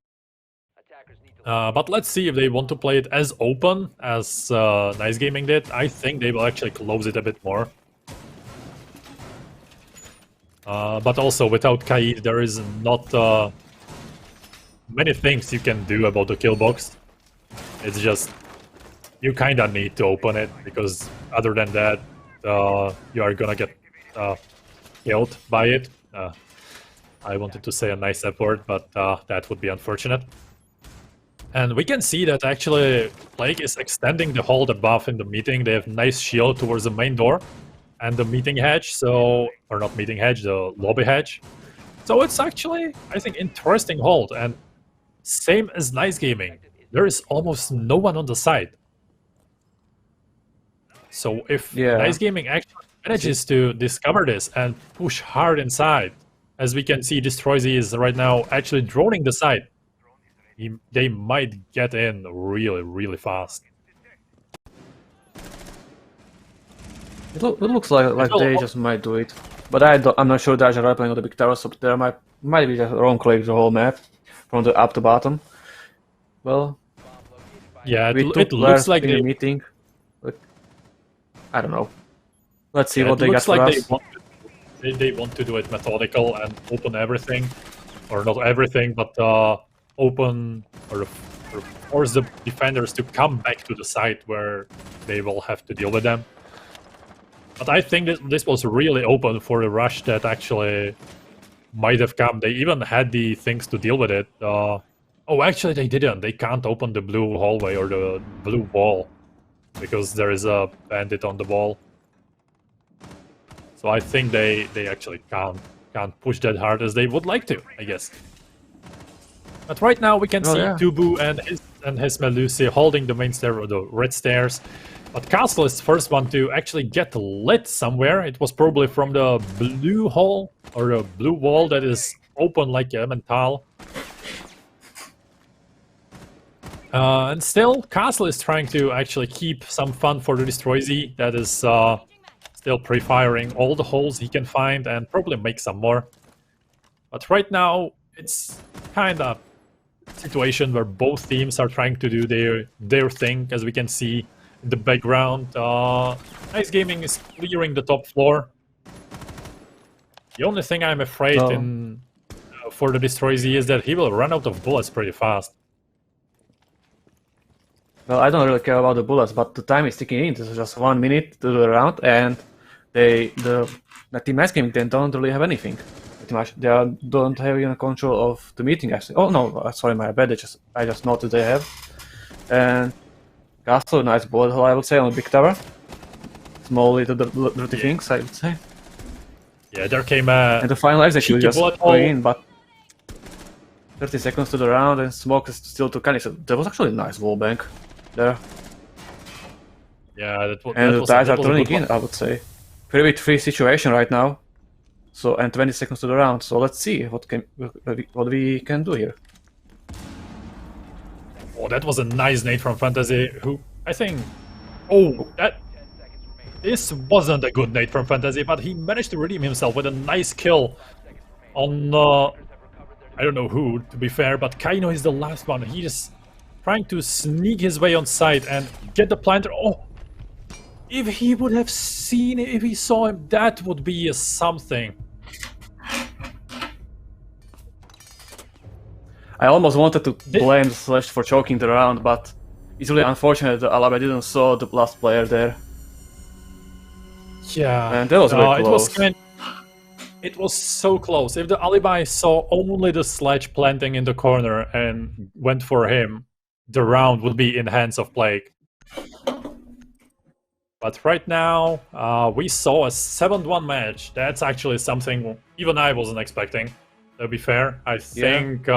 But let's see if they want to play it as open as Nice Gaming did. I think they will actually close it a bit more. But also, without Kaid, there is not many things you can do about the kill box. It's just, you kinda need to open it, because other than that, you are gonna get killed by it. I wanted to say a nice F-word, but that would be unfortunate. And we can see that actually Plague is extending the hold above in the meeting. They have nice shield towards the main door and the meeting hedge, so, or not meeting hedge, the lobby hedge. So it's actually, I think, interesting hold, and same as Nice Gaming. There is almost no one on the side. So if Nice Gaming actually manages to discover this and push hard inside, as we can see, Destroy-Z is right now actually droning the side. They might get in really, really fast. It looks like they just might do it, but I'm not sure that they're playing on the big tower, so there might be just wrong click the whole map from the up to bottom. Well, yeah, it looks like they're meeting. But I don't know. Let's see what they got for us. They want to do it methodical and open everything, or not everything, but open or force the defenders to come back to the site where they will have to deal with them. But I think this was really open for the rush that actually might have come. They even had the things to deal with it. Oh, actually they didn't. They can't open the blue hallway or the blue wall because there is a bandit on the wall. So I think they actually can't push that hard as they would like to, I guess. But right now we can see Tubu and his Melusi holding the main stair or the red stairs. But Castle is the first one to actually get lit somewhere. It was probably from the blue hole or the blue wall that is open like a mental. And still, Castle is trying to actually keep some fun for the Destroy-Z that is still pre-firing all the holes he can find and probably make some more. But right now, it's kind of a situation where both teams are trying to do their thing, as we can see in the background. Nice Gaming is clearing the top floor. The only thing I'm afraid for the Destroy-Z is that he will run out of bullets pretty fast. Well, I don't really care about the bullets, but the time is ticking in. This is just 1 minute to the round, and the team Nice Gaming then don't really have anything. Pretty much, they don't have even control of the meeting. Actually, oh no, sorry, my bad. I just noticed they have. And Castle, nice bullet hole, I would say, on the big tower. Small little dirty things, I would say. Yeah, there came a... And the final execute just going in, but 30 seconds to the round and smoke is still too canny. So there was actually a nice wall bank there. Yeah, and the tides are turning in, I would say. 3v3 situation right now. So, and 20 seconds to the round. So let's see what we can do here. Oh, that was a nice nade from Fantasy, who I think... Oh, this wasn't a good nade from Fantasy, but he managed to redeem himself with a nice kill on... I don't know who, to be fair, but Kaino is the last one. He is trying to sneak his way on site and get the planter. Oh! If he would have seen it, if he saw him, that would be something. I almost wanted to blame Slash for choking the round, but it's really unfortunate that Alaba didn't saw the last player there. Yeah, and that was very close. It was so close. If the Alibi saw only the Sledge planting in the corner and went for him, the round would be in hands of Plague. But right now, we saw a 7-1 match. That's actually something even I wasn't expecting, to be fair. I think...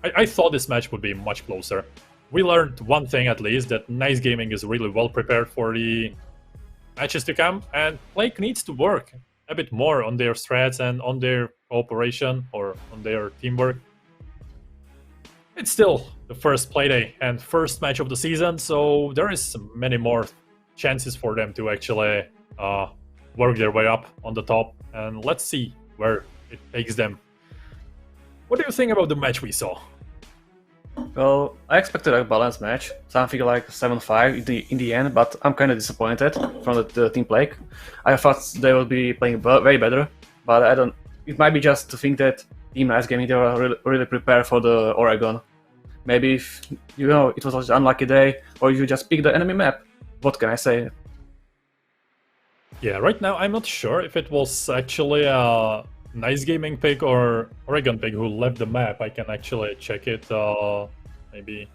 I thought this match would be much closer. We learned one thing at least, that Nice Gaming is really well prepared for the matches to come, and Plague needs to work a bit more on their strats and on their cooperation or on their teamwork. It's still the first playday and first match of the season, so there is many more chances for them to actually work their way up on the top, and let's see where it takes them. What do you think about the match we saw? Well, I expected a balanced match, something like 7-5 in the end, but I'm kind of disappointed from the team play. I thought they would be playing way better, but I don't. It might be just to think that Team Nice Gaming, they were really prepared for the Oregon. Maybe if, you know, it was an unlucky day, or you just picked the enemy map. What can I say? Yeah, right now I'm not sure if it was actually a Nice Gaming pick or Oregon pick who left the map. I can actually check it, maybe,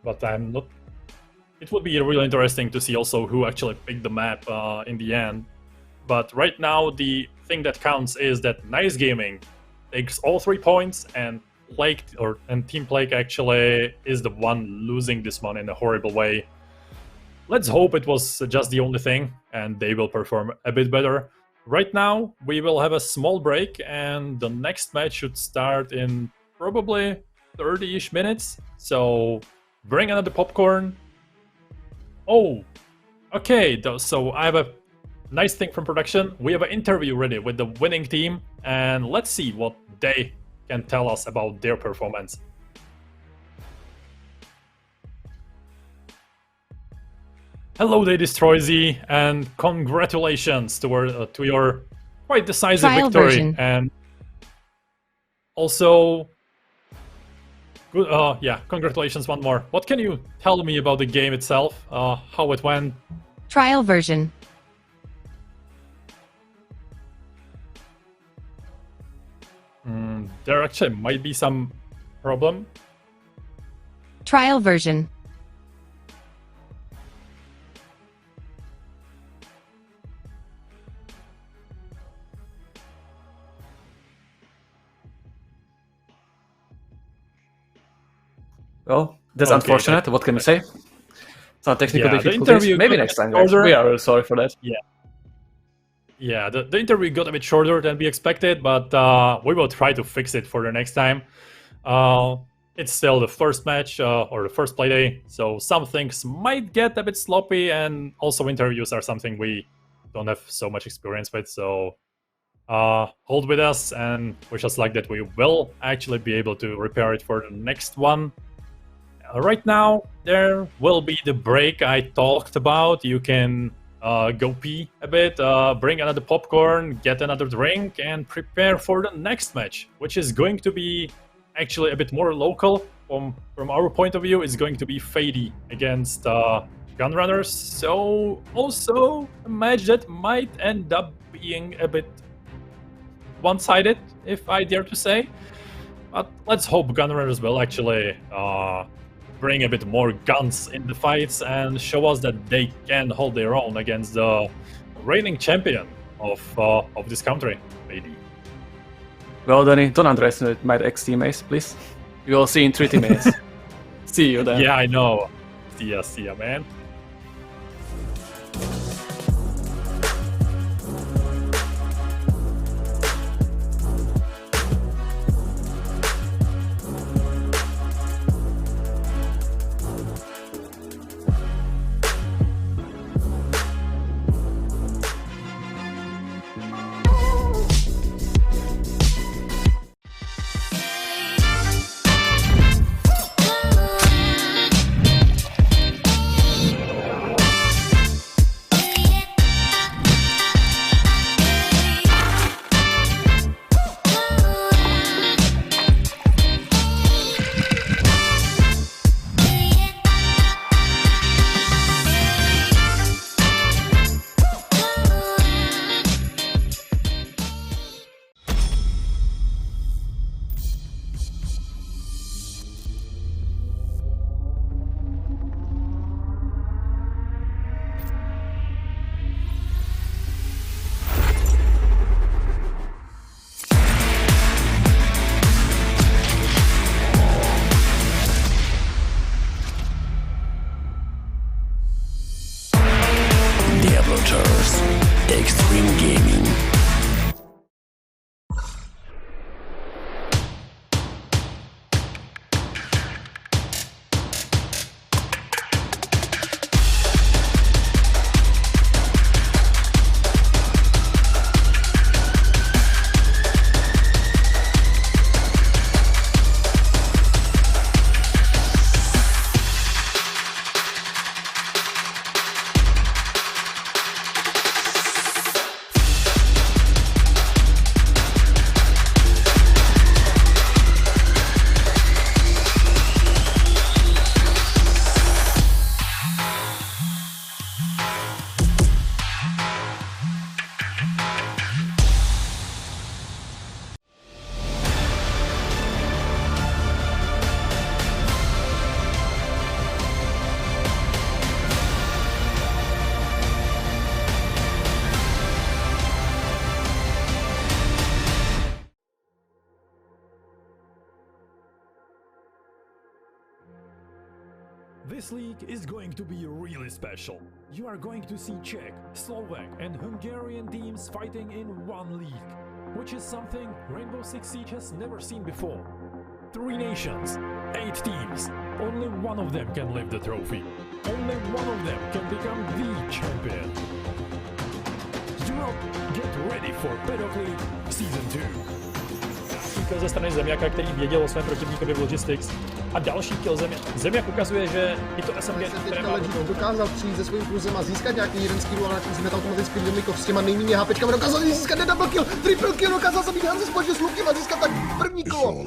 but I'm not. It would be really interesting to see also who actually picked the map in the end. But right now the thing that counts is that Nice Gaming takes all 3 points, and Team Plague actually is the one losing this one in a horrible way. Let's hope it was just the only thing and they will perform a bit better. Right now we will have a small break and the next match should start in probably 30-ish minutes. So bring another popcorn. Oh, okay, so I have a nice thing from production. We have an interview ready with the winning team and let's see what they can tell us about their performance. Hello, they Destroy Z, and congratulations to your quite decisive Trial victory. version. And also, good. Yeah, congratulations one more. What can you tell me about the game itself? How it went? Trial version. There actually might be some problem. Trial version. Well, that's Okay, unfortunate. What can we say? Some technical Yeah, the difficulties. interview Maybe got next time, guys. shorter. We are really sorry for that. Yeah, the interview got a bit shorter than we expected, but we will try to fix it for the next time. It's still the first match or the first play day, so some things might get a bit sloppy, and also interviews are something we don't have so much experience with, so hold with us and wish us luck that we will actually be able to repair it for the next one. Right now, there will be the break I talked about. You can go pee a bit, bring another popcorn, get another drink, and prepare for the next match, which is going to be actually a bit more local. From our point of view, it's going to be Fadee against Gunrunners. So also a match that might end up being a bit one-sided, if I dare to say. But let's hope Gunrunners will actually bring a bit more guns in the fights and show us that they can hold their own against the reigning champion of this country, Fadee. Well, Danny, don't underestimate my ex-teammates, please. We will see in 30 minutes. See you then. Yeah, I know. See ya, man. This league is going to be really special. You are going to see Czech, Slovak and Hungarian teams fighting in one league, which is something Rainbow Six Siege has never seen before. 3 nations, 8 teams, only one of them can lift the trophy. Only one of them can become the champion. Europe, get ready for PADDOCK League Season 2. Kill ze strany Zemiaka, který věděl o svém protivníkovi v Logistics. A další kill Zemiak ukazuje, že i to SMG, které má dokázal přijít se svým kurzem a získat nějaký jeden skill, ale nakonec hned automaticky Domikov s těma nejméně HPčkami dokázal získat double kill, triple kill, dokázal zabít Hanze společně s Lukem a získat tak první kolo.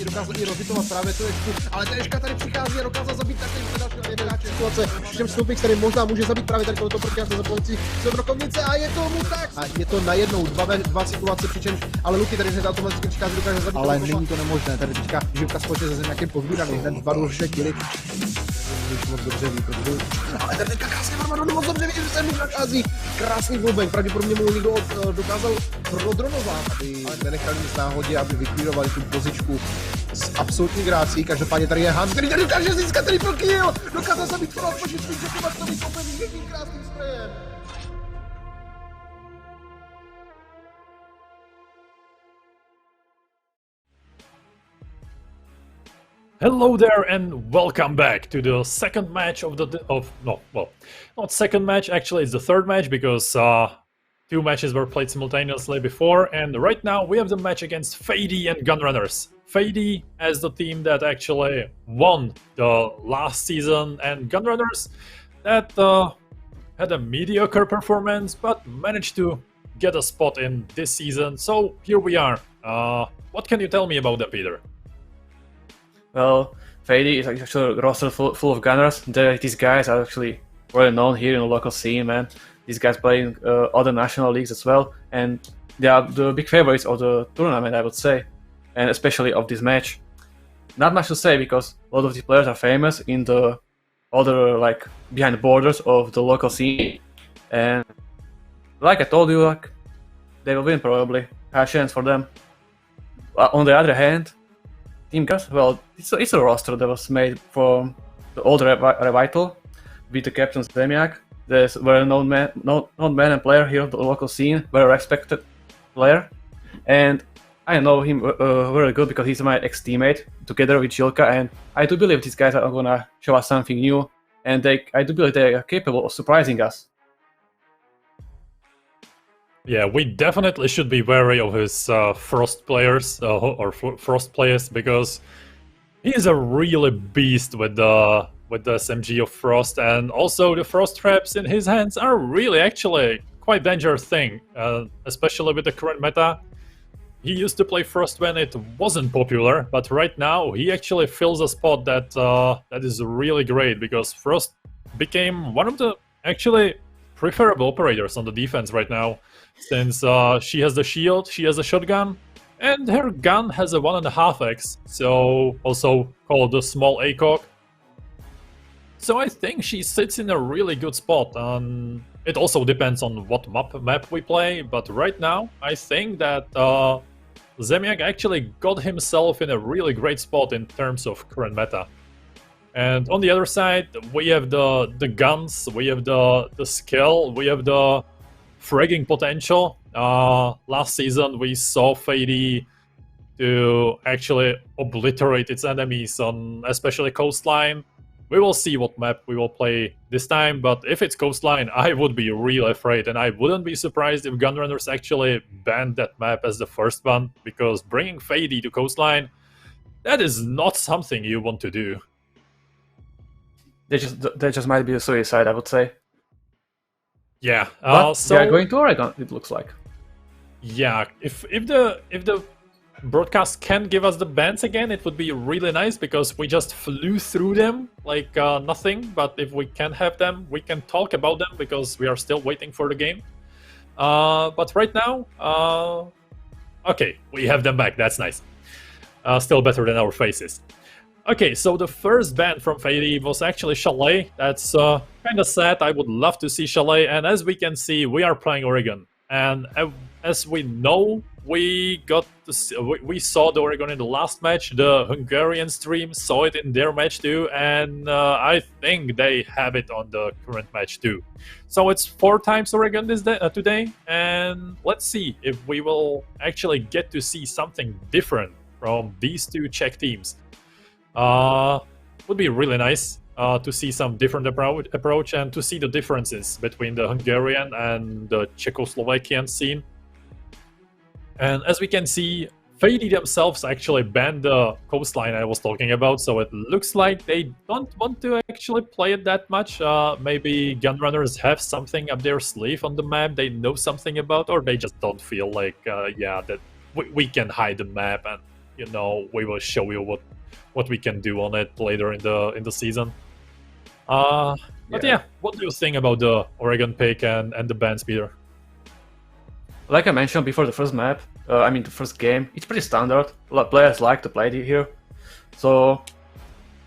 Dokázal i rozhitovat právě tu Ečku, ale ta Ečka tady přichází a dokázal zabít také další situace. Všem Snupix, který možná může zabít právě tady tohoto protijáře za pomocí Sebrokovnice a je tomu tak. A je to najednou dva situace, přičemž ale Luky tady hned automaticky přichází, dokáže zabít. Ale není to nemožné, tady teďka živka společně se Zemiakem pozbíraný, hned 2 důležité killy. Moc dobře ví, protože... Ale tady teďka krásně Armado moc dobře ví, že se mu nachází. Krásný blubek, pravděpodobně mu někdo dokázal prodronovat, aby nenechali nic náhodě, aby vyklírovali tu pozičku s absolutní grácí. Každopádně tady je Hans, který tady dokáže získat triple kill. Dokázal zabít Frost, počít svých žetovactových kopem jedním krásným sprejem. Hello there and welcome back to the second match not second match, actually it's the third match because 2 matches were played simultaneously before, and right now we have the match against Fadee and Gunrunners. Fadee as the team that actually won the last season, and Gunrunners that had a mediocre performance but managed to get a spot in this season. So here we are. What can you tell me about them, Peter? Well, Fadee is actually a roster full of gunners. These guys are actually well known here in the local scene, man. These guys play in other national leagues as well, and they are the big favorites of the tournament, I would say, and especially of this match. Not much to say because a lot of these players are famous in the other, like, behind the borders of the local scene, and like I told you, like, they will win probably. High chance for them. On the other hand, Team Gus, well, it's a roster that was made from the old Revital with the captain Zemiak. There's a well-known man and player here of the local scene, very respected player, and I know him very good because he's my ex-teammate together with Jilka, and I do believe these guys are gonna show us something new, and I do believe they are capable of surprising us. Yeah, we definitely should be wary of his Frost players or Frost players, because he's a really beast with the SMG of Frost, and also the Frost traps in his hands are really actually quite dangerous thing, especially with the current meta. He used to play Frost when it wasn't popular, but right now he actually fills a spot that that is really great, because Frost became one of the actually preferable operators on the defense right now, since she has the shield, she has a shotgun, and her gun has a 1.5x, so also called the small ACOG. So I think she sits in a really good spot. It also depends on what map we play, but right now I think that Zemiak actually got himself in a really great spot in terms of current meta. And on the other side, we have the guns, we have the skill, we have the fragging potential. Last season we saw Fadee to actually obliterate its enemies on especially coastline. We will see what map we will play this time, but if it's coastline, I would be really afraid, and I wouldn't be surprised if Gunrunners actually banned that map as the first one, because bringing Fadee to coastline, that is not something you want to do. That just might be a suicide, I would say. Yeah, but so they are going to Oregon, it looks like. Yeah, if the broadcast can give us the bans again, it would be really nice, because we just flew through them like nothing. But if we can have them, we can talk about them, because we are still waiting for the game. But right now, okay, we have them back. That's nice. Still better than our faces. Okay, so the first ban from Fadee was actually Chalet. That's kind of sad. I would love to see Chalet, and as we can see, we are playing Oregon. And as we know, we got to see, we saw the Oregon in the last match. The Hungarian stream saw it in their match too, and I think they have it on the current match too. So it's 4 times Oregon today, and let's see if we will actually get to see something different from these 2 Czech teams. Would be really nice to see some different approach and to see the differences between the Hungarian and the Czechoslovakian scene. And as we can see, Fadee themselves actually banned the coastline I was talking about, so it looks like they don't want to actually play it that much. Maybe Gunrunners have something up their sleeve on the map they know something about, or they just don't feel like, yeah, that we can hide the map and, you know, we will show you what we can do on it later in the season. But yeah, what do you think about the Oregon pick and the ban, Peter? Like I mentioned before the first map, I mean the first game, it's pretty standard. Players like to play it here. So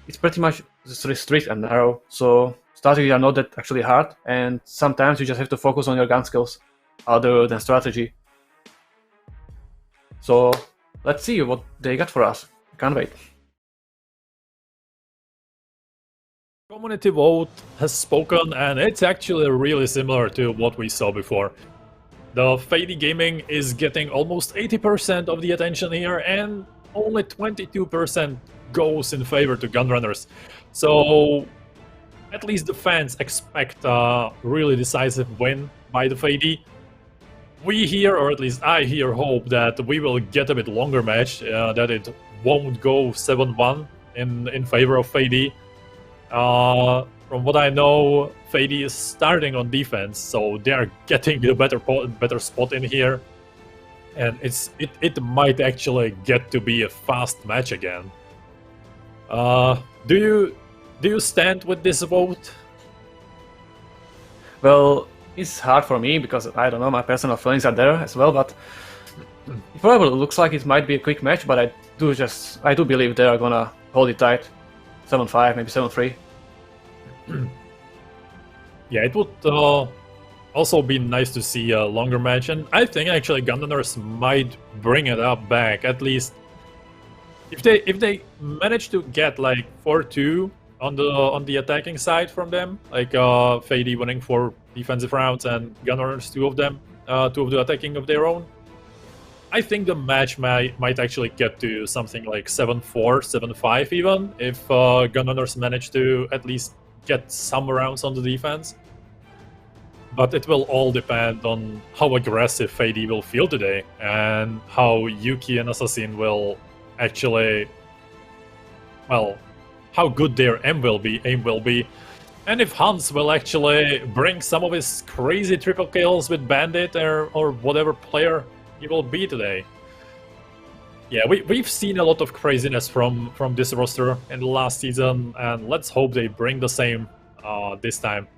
it's pretty much strict and narrow. So strategies are not that actually hard, and sometimes you just have to focus on your gun skills other than strategy. So let's see what they got for us. Can't wait. Community vote has spoken, and it's actually really similar to what we saw before. The Fadee Gaming is getting almost 80% of the attention here, and only 22% goes in favor to Gunrunners. So at least the fans expect a really decisive win by the Fadee. We here, or at least I here, hope that we will get a bit longer match, that it won't go 7-1 in favor of Fadee. From what I know, Fadee is starting on defense, so they are getting the better spot in here, and it might actually get to be a fast match again. Do you stand with this vote? Well, it's hard for me because I don't know, my personal feelings are there as well, but it probably looks like it might be a quick match, but I do believe they are gonna hold it tight. 7-5, maybe 7-3. Yeah, it would also be nice to see a longer match, and I think actually Gunrunners might bring it up back, at least if they manage to get like 4-2 on the attacking side from them, like Fadee winning 4 defensive rounds and Gunrunners 2 of the attacking of their own. I think the match might actually get to something like 7-4, 7-5 even, if Gunrunners manage to at least get some rounds on the defense. But it will all depend on how aggressive Fadee will feel today, and how Yuki and Assassin will actually, well, how good their aim will be, and if Hans will actually bring some of his crazy triple kills with Bandit or whatever player he will be today. Yeah, we've seen a lot of craziness from this roster in the last season, and let's hope they bring the same this time.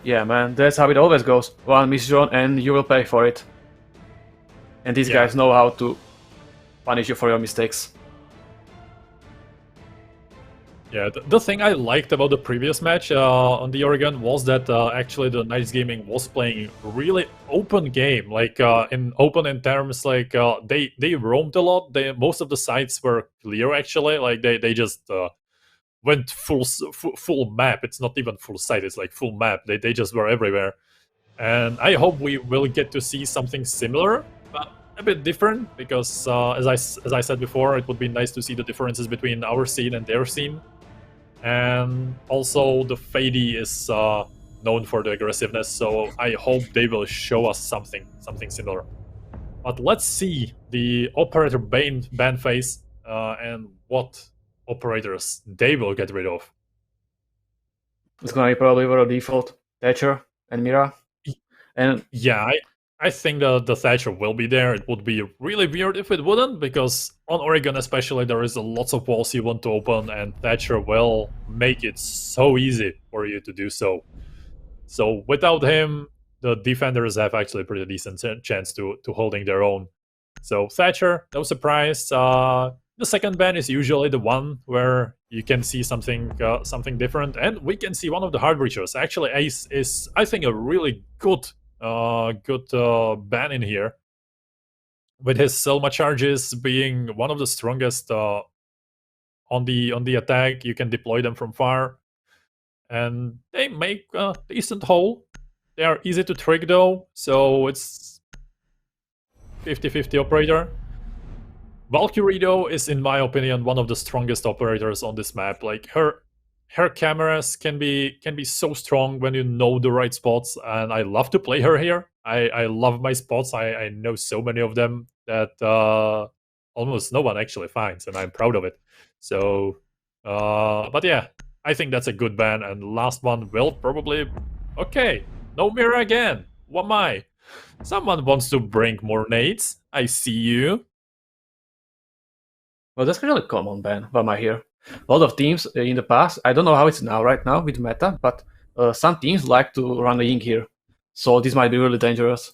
Yeah, man, that's how it always goes. One misdrawn and you will pay for it. And these guys know how to punish you for your mistakes. Yeah, the thing I liked about the previous match on the Oregon was that actually the Nice Gaming was playing really open game, like in terms like they roamed a lot. Most of the sites were clear actually, like they just went full map. It's not even full site; it's like full map. They just were everywhere, and I hope we will get to see something similar, but a bit different, because as I said before, it would be nice to see the differences between our scene and their scene. And also the Fadee is known for the aggressiveness, so I hope they will show us something similar. But let's see the operator ban phase and what operators they will get rid of. It's gonna be probably our default Thatcher and Mira. And yeah, I think the Thatcher will be there. It would be really weird if it wouldn't, because on Oregon especially there is lots of walls you want to open, and Thatcher will make it so easy for you to do so. So without him, the defenders have actually a pretty decent chance to holding their own. So Thatcher, no surprise. The second ban is usually the one where you can see something different, and we can see one of the hard breachers. Actually, Ace is, I think, a really good ban in here. with his Selma charges being one of the strongest on the attack. You can deploy them from far, and they make a decent hole. They are easy to trick though, so it's 50-50 operator. Valkyrie though is, in my opinion, one of the strongest operators on this map. Like her cameras can be so strong when you know the right spots, and I love to play her here. I love my spots. I know so many of them that almost no one actually finds, and I'm proud of it. So, but yeah, I think that's a good ban. And last one will probably... Okay, no mirror again. What am I? Someone wants to bring more nades. I see you. Well, that's really a common ban. Why am I here? A lot of teams in the past, I don't know how it's now right now with meta, but some teams like to run a ENG here. So this might be really dangerous.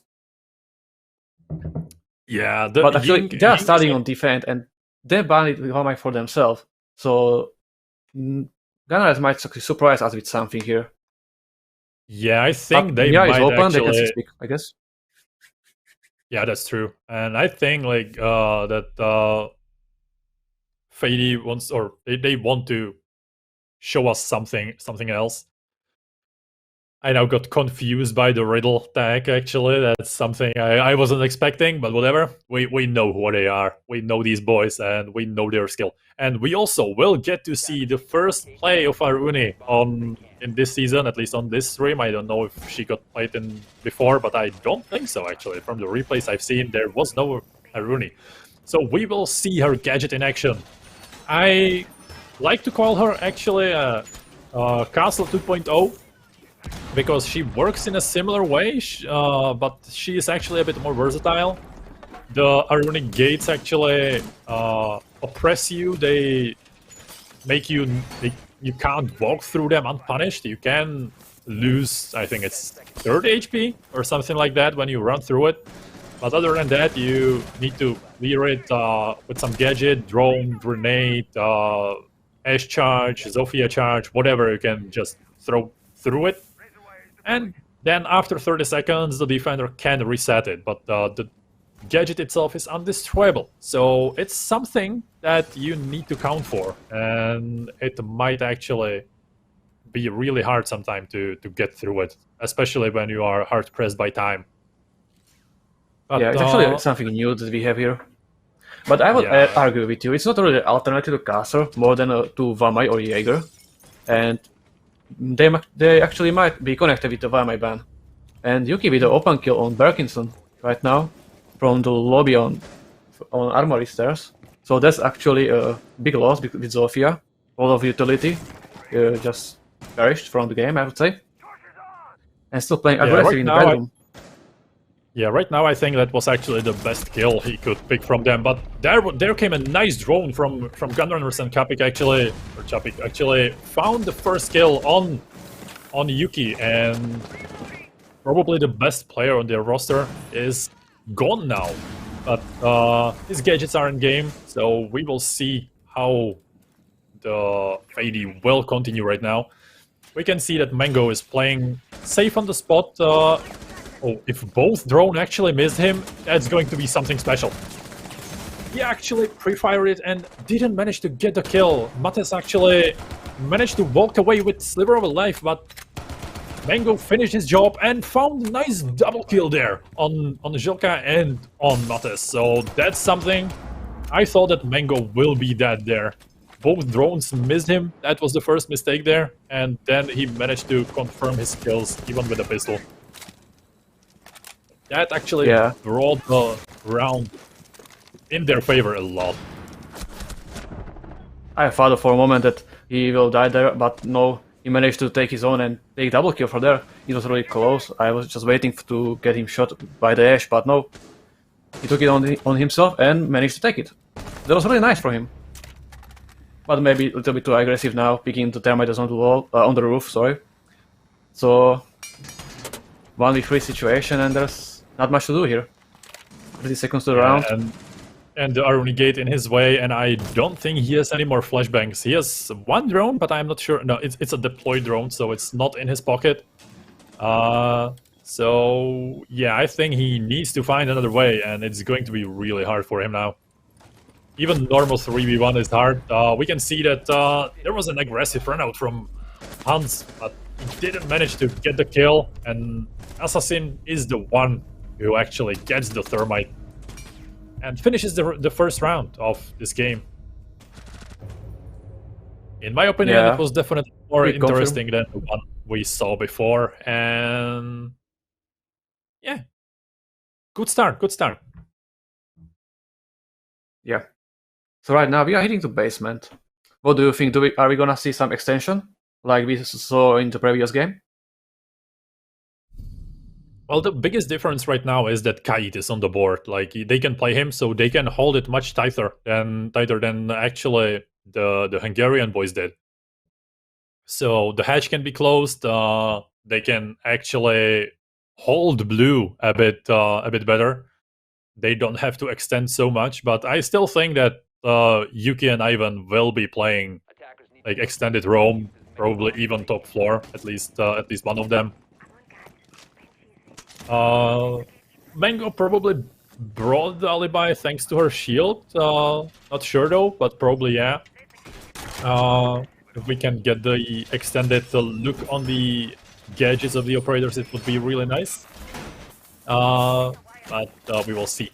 Yeah, but actually they are starting on defend and they ban it Vamai for themselves. So Gunrunners might surprise us with something here. Yeah, I think but they Mia might is open, actually... they can speak, I guess. Yeah, that's true. And I think like that Fadee wants, or they want to show us something else. I now got confused by the riddle tag, actually. That's something I wasn't expecting, but whatever. We know who they are. We know these boys, and we know their skill. And we also will get to see the first play of Aruni in this season, at least on this stream. I don't know if she got played in before, but I don't think so, actually. From the replays I've seen, there was no Aruni. So we will see her gadget in action. I like to call her, actually, Castle 2.0. Because she works in a similar way, but she is actually a bit more versatile. The Aruni gates actually oppress you. They make you... you can't walk through them unpunished. You can lose, I think it's 30 HP or something like that when you run through it. But other than that, you need to clear it with some gadget, drone, grenade, Ash charge, Zofia charge, whatever you can just throw through it. And then after 30 seconds, the defender can reset it, but the gadget itself is undestroyable. So it's something that you need to count for, and it might actually be really hard sometimes to get through it, especially when you are hard-pressed by time. But, yeah, it's actually something new that we have here. But I would argue with you, it's not really an alternative to Caster, more than to Vamai or Jaeger. And they actually might be connected with the Vamai ban. And Yuki with the open kill on Berkinson right now from the lobby on Armory stairs. So that's actually a big loss with Zofia. All of utility just perished from the game, I would say. And still playing aggressive in the bedroom. Yeah, right now I think that was actually the best kill he could pick from them. But there came a nice drone from Gunrunners, and Chapik actually found the first kill on Yuki, and probably the best player on their roster is gone now. But his gadgets are in game, so we will see how the Fadee will continue right now. We can see that Mango is playing safe on the spot. Oh, if both drone actually missed him, that's going to be something special. He actually pre-fired it and didn't manage to get the kill. Mates actually managed to walk away with sliver of a life, but Mango finished his job and found a nice double kill there on Zilka and on Mates. So that's something. I thought that Mango will be dead there. Both drones missed him. That was the first mistake there. And then he managed to confirm his kills, even with a pistol. That actually brought the round in their favor a lot. I thought for a moment that he will die there, but no, he managed to take his own and take double kill from there. It was really close. I was just waiting to get him shot by the Ash, but no. He took it on himself and managed to take it. That was really nice for him. But maybe a little bit too aggressive now, picking the termites on the wall, on the roof, sorry. So 1v3 situation, and there's not much to do here. 30 seconds to the round. And the Aruni gate in his way, and I don't think he has any more flashbangs. He has one drone, but I'm not sure. No, it's a deployed drone, so it's not in his pocket. So yeah, I think he needs to find another way, and it's going to be really hard for him now. Even normal 3v1 is hard. We can see that there was an aggressive runout from Hans, but he didn't manage to get the kill, and Assassin is the one who actually gets the thermite and finishes the first round of this game. In my opinion, Yeah. it was definitely more We confirm. interesting than the one we saw before, and yeah, good start, good start. Yeah. So right now we are heading to basement. What do you think? Are we gonna see some extension like we saw in the previous game? Well, the biggest difference right now is that Kite is on the board. Like, they can play him, so they can hold it much tighter than actually the Hungarian boys did. So the hatch can be closed. They can actually hold blue a bit better. They don't have to extend so much, but I still think that Yuki and Ivan will be playing like extended roam, probably even top floor, at least one of them. Mango probably brought the alibi thanks to her shield. Not sure though, but probably yeah. If we can get the extended look on the gadgets of the operators, it would be really nice. But we will see.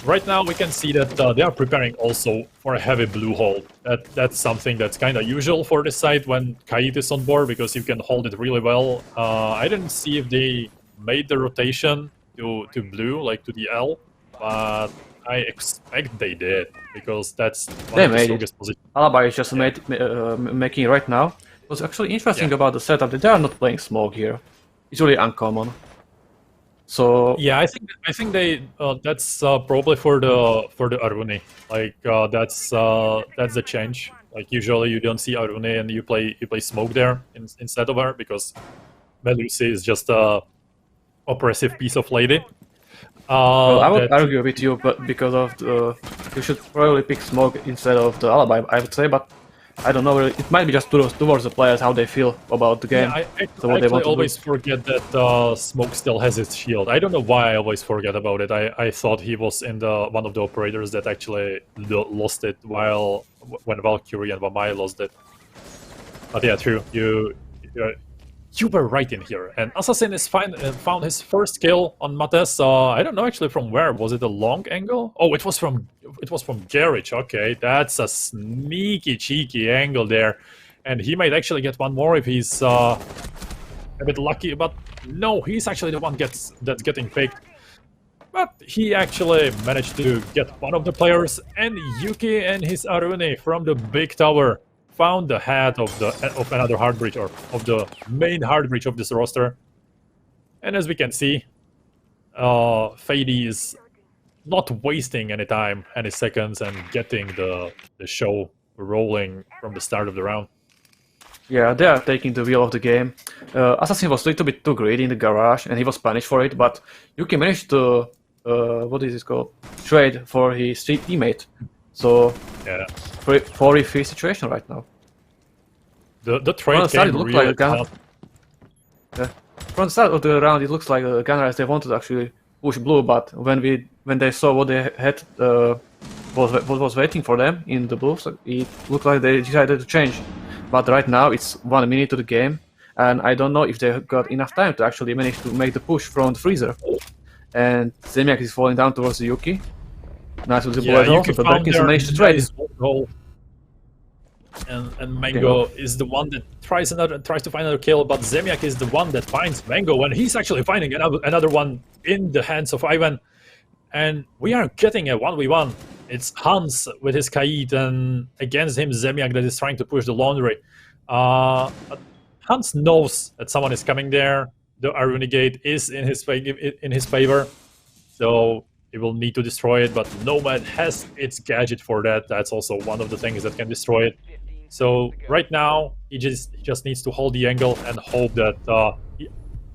Right now we can see that they are preparing also for a heavy blue hold. That's something that's kind of usual for this side when Kite is on board, because you can hold it really well. I didn't see if they made the rotation to blue, like to the L, but I expect they did, because that's one of the strongest positions. Alibi is just making it right now. What's actually interesting about the setup that they are not playing smoke here. It's really uncommon. So yeah, I think they that's probably for the Aruni. Like that's the change. Like usually you don't see Aruni and you play smoke there instead of her, because Melusi is just a oppressive piece of lady. well, I would argue with you, but because of you should probably pick smoke instead of the alibi, I would say, but I don't know. It might be just towards the players how they feel about the game. Yeah, I so what they want to always do. forget that Smoke still has his shield. I don't know why I always forget about it. I thought he was in the one of the operators that actually lost it when Valkyrie and Vamai lost it. But yeah, true. You were right in here. And Assassin is found his first kill on Mates. I don't know actually from where. Was it a long angle? Oh, it was from Garage. Okay, that's a sneaky, cheeky angle there. And he might actually get one more if he's a bit lucky. But no, he's actually the one that's getting picked. But he actually managed to get one of the players. And Yuki and his Arune from the big tower found the head of another hard breach, or of the main hard breach of this roster. And as we can see, Fadee is not wasting any time, any seconds, and getting the show rolling from the start of the round. Yeah, they are taking the wheel of the game. Assassin was a little bit too greedy in the garage, and he was punished for it, but Yuki managed to, what is it called? Trade for his teammate. So, yeah, 4v3 situation right now. The trade came really fast. From the start of the round, it looks like the Gunrunners, they wanted to actually push blue, but when they saw what they had, what was waiting for them in the blue, so it looked like they decided to change. But right now it's 1 minute to the game, and I don't know if they got enough time to actually manage to make the push from the freezer. And Zemiak is falling down towards Yuki. Nice with the bullet hole, but Berkins managed to trade. And Mango is the one that tries to find another kill, but Zemiak is the one that finds Mango, and he's actually finding another one in the hands of Ivan. And we are getting a 1v1. It's Hans with his Kaid, and against him Zemiak that is trying to push the laundry. But Hans knows that someone is coming there. The Aruni gate is in his favor, so he will need to destroy it, but Nomad has its gadget for that. That's also one of the things that can destroy it. So right now, he just needs to hold the angle and hope that he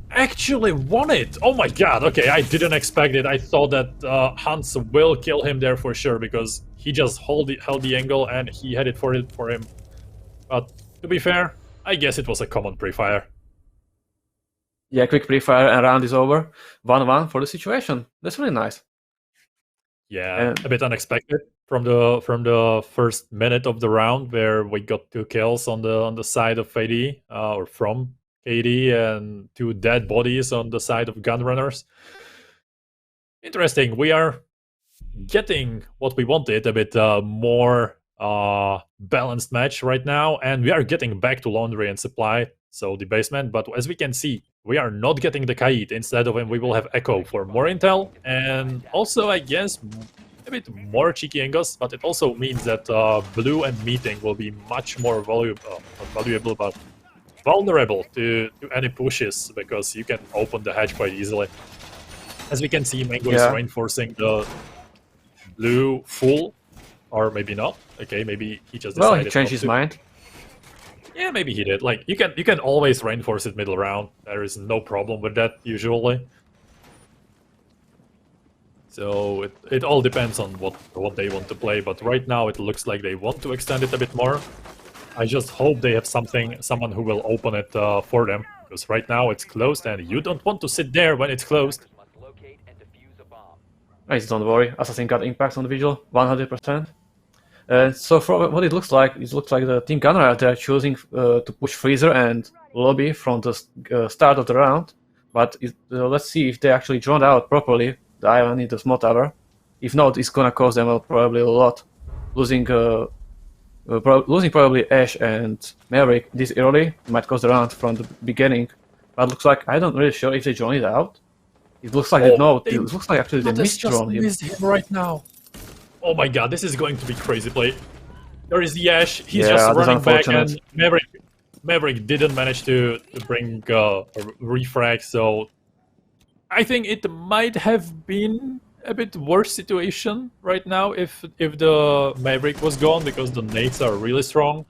actually won it. Oh my god, okay, I didn't expect it. I thought that Hans will kill him there for sure, because he just held the angle and he had it for him. But to be fair, I guess it was a common pre-fire. Yeah, quick pre-fire and round is over. 1-1 for the situation. That's really nice. Yeah, And- a bit unexpected from the first minute of the round, where we got 2 kills on the side of Fadee, or from KD, and 2 dead bodies on the side of Gunrunners. Interesting. We are getting what we wanted, a bit more balanced match right now, and we are getting back to laundry and supply, so the basement. But as we can see, we are not getting the Kaid. Instead of him, we will have Echo for more intel, and also, I guess, a bit more cheeky angles, but it also means that Blue and Meeting will be much more valuable, not valuable, but vulnerable to any pushes, because you can open the hatch quite easily. As we can see, Mango is reinforcing the Blue full, or maybe not. Okay, maybe he just decided. Well, he changed his mind. Yeah, maybe he did. Like, you can always reinforce it middle round. There is no problem with that usually. So it all depends on what they want to play. But right now it looks like they want to extend it a bit more. I just hope they have someone who will open it for them, because right now it's closed, and you don't want to sit there when it's closed. Nice, don't worry. Assassin got impact on the visual, 100%. So for what it looks like the Team Gunner, they're choosing to push Freezer and Lobby from the start of the round. But let's see if they actually drawn out properly the island in the small tower. If not, it's gonna cost them probably a lot. Losing probably Ash and Maverick this early might cost the round from the beginning. But looks like, I'm not really sure if they drawn it out. It looks like it looks like actually they misdrawn him. Missed him right now. Oh my god, this is going to be crazy play. There is the Ash, he's just running back, and Maverick didn't manage to bring a refrag, so I think it might have been a bit worse situation right now if the Maverick was gone, because the nades are really strong.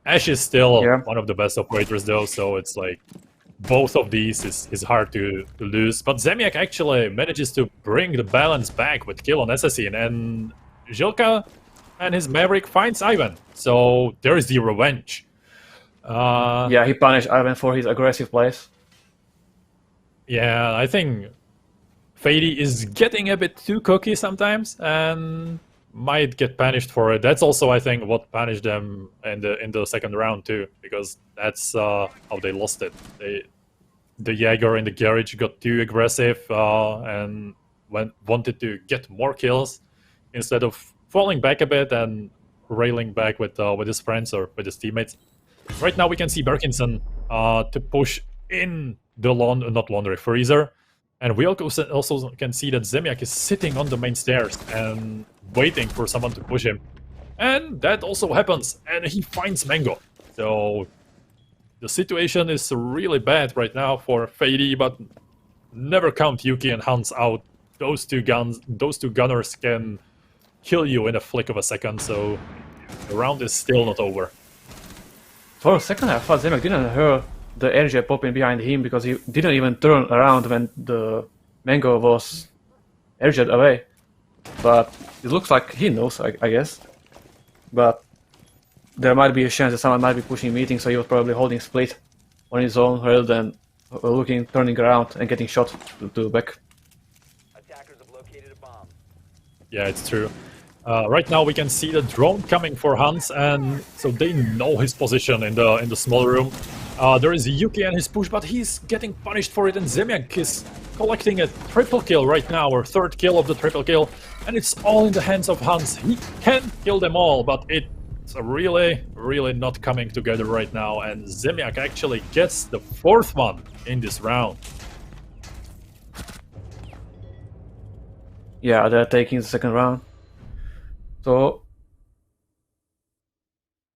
Ash is still one of the best operators though, so it's like both of these is hard to lose. But Zemiak actually manages to bring the balance back with kill on Assassin, and Zilka and his Maverick finds Ivan. So there is the revenge. Yeah, he punished Ivan for his aggressive plays. Yeah, I think Fadee is getting a bit too cocky sometimes, and might get punished for it. That's also, I think, what punished them in the second round too, because that's how they lost it. The Jaeger in the garage got too aggressive and wanted to get more kills instead of falling back a bit and railing back with his friends or with his teammates. Right now we can see Berkinson to push in the Freezer. And we also can see that Zemiak is sitting on the main stairs and waiting for someone to push him. And that also happens, and he finds Mango. So the situation is really bad right now for Fadee, but never count Yuki and Hans out. Those two gunners can kill you in a flick of a second, so the round is still not over. For a second I thought Zemiak didn't hear the energy popping behind him, because he didn't even turn around when the Mango was edged away. But it looks like he knows, I guess. But there might be a chance that someone might be pushing Meeting, so he was probably holding Split on his own rather than turning around and getting shot to back. Attackers have located a bomb. Yeah, it's true. Right now we can see the drone coming for Hans, and so they know his position in the small room. There is Yuki and his push, but he's getting punished for it, and Zemiak is collecting a triple kill right now, or third kill of the triple kill, and it's all in the hands of Hans. He can kill them all, but it's really, really not coming together right now, and Zemiak actually gets the fourth one in this round. Yeah, they're taking the second round. So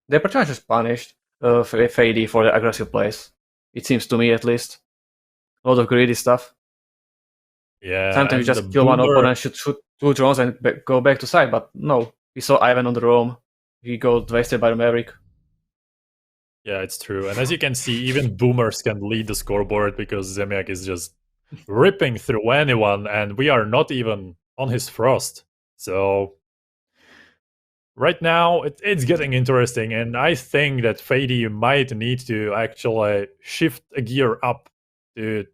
they're pretty much just punished Fadee for the aggressive plays. It seems to me, at least. A lot of greedy stuff. Yeah. Sometimes you just kill one opponent, shoot 2 drones and go back to side, but no. We saw Ivan on the roam. He got wasted by the Maverick. Yeah, it's true. And as you can see, even boomers can lead the scoreboard, because Zemiak is just ripping through anyone, and we are not even on his frost. So right now it's getting interesting, and I think that Fadee might need to actually shift a gear up to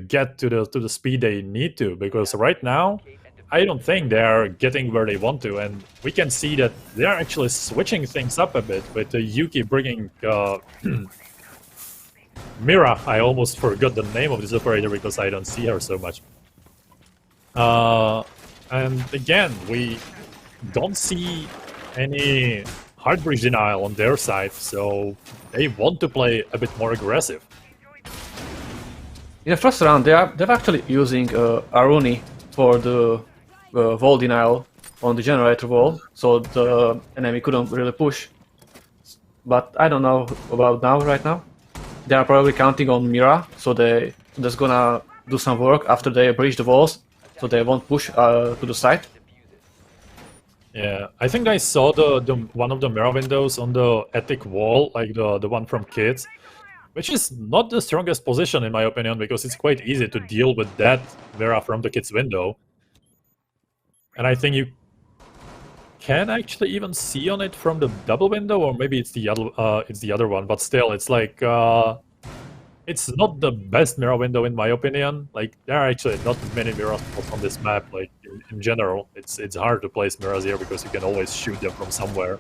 get to the speed they need to, because right now I don't think they are getting where they want to, and we can see that they are actually switching things up a bit with Yuki bringing Mira. I almost forgot the name of this operator because I don't see her so much. And again, we don't see any hard breach denial on their side, so they want to play a bit more aggressive. In the first round, they're actually using Aruni for the wall denial on the generator wall, so the enemy couldn't really push. But I don't know about now. Right now, they are probably counting on Mira, so they're just gonna do some work after they breach the walls, so they won't push to the side. Yeah, I think I saw the one of the mirror windows on the attic wall, like the one from Kids, which is not the strongest position in my opinion, because it's quite easy to deal with that mirror from the Kids window. And I think you can actually even see on it from the double window, or maybe it's the other one, but still, it's like it's not the best mirror window in my opinion. Like, there are actually not many mirror spots on this map. Like in general, it's hard to place mirrors here because you can always shoot them from somewhere.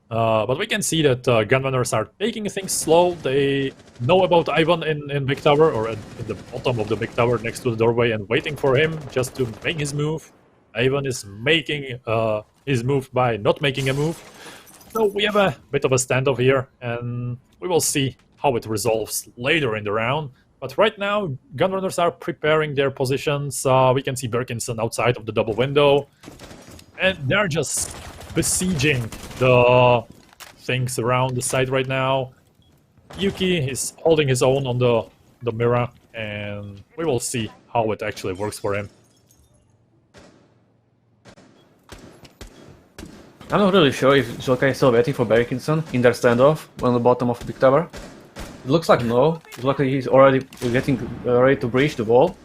But we can see that Gunrunners are taking things slow. They know about Ivan in Big Tower, or in the bottom of the Big Tower next to the doorway, and waiting for him just to make his move. Ivan is making his move by not making a move. So we have a bit of a standoff here, and we will see how it resolves later in the round. But right now, Gunrunners are preparing their positions. We can see Birkinson outside of the double window, and they're just besieging the things around the site right now. Yuki is holding his own on the mirror, and we will see how it actually works for him. I'm not really sure if Zolka is still waiting for Birkinson in their standoff on the bottom of the Big Tower. It looks like no. It looks like he's already getting ready to breach the wall.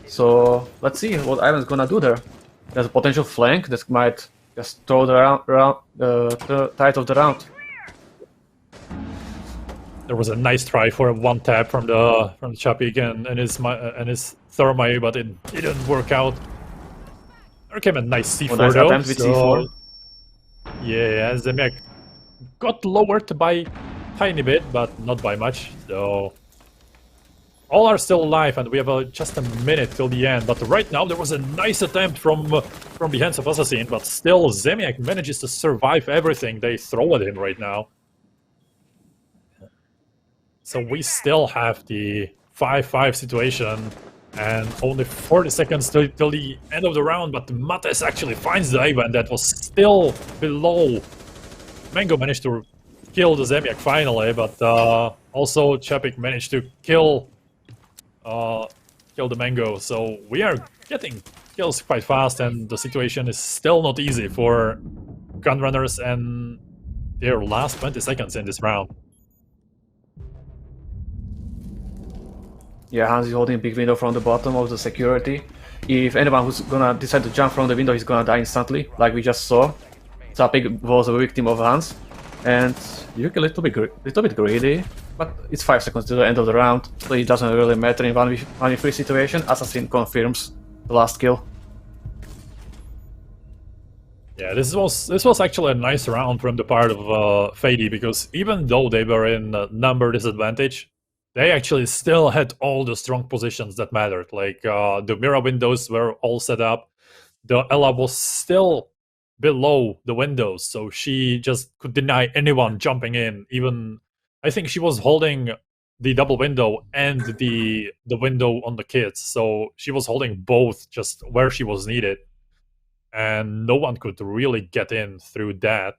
So let's see what Ivan's gonna do there. There's a potential flank that might just throw the tide of the round. There was a nice try for a one tap from the Chapik and his Thermite, but it didn't work out. There came a nice C4 nice though. attempt with C4. Yeah, Zemiak got lowered by tiny bit, but not by much. So all are still alive, and we have just a minute till the end. But right now there was a nice attempt from the hands of Assassin, but still Zemiak manages to survive everything they throw at him right now. So we still have the 5-5 situation, and only 40 seconds till the end of the round, but Mates actually finds the Ivan that was still below. Mango managed to kill the Zemiak finally, but also Chapik managed to kill the Mango. So we are getting kills quite fast, and the situation is still not easy for Gunrunners and their last 20 seconds in this round. Yeah, Hans is holding a big window from the bottom of the security. If anyone who's gonna decide to jump from the window, he's gonna die instantly, like we just saw. Zapik was a victim of Hans, and Yuki a little bit greedy, but it's 5 seconds to the end of the round, so it doesn't really matter in 1v3 situation. Assassin confirms the last kill. Yeah, this was actually a nice round from the part of Fadee, because even though they were in number disadvantage, they actually still had all the strong positions that mattered. Like the mirror windows were all set up. The Ella was still below the windows, so she just could deny anyone jumping in. Even I think she was holding the double window and the window on the Kids, so she was holding both just where she was needed, and no one could really get in through that.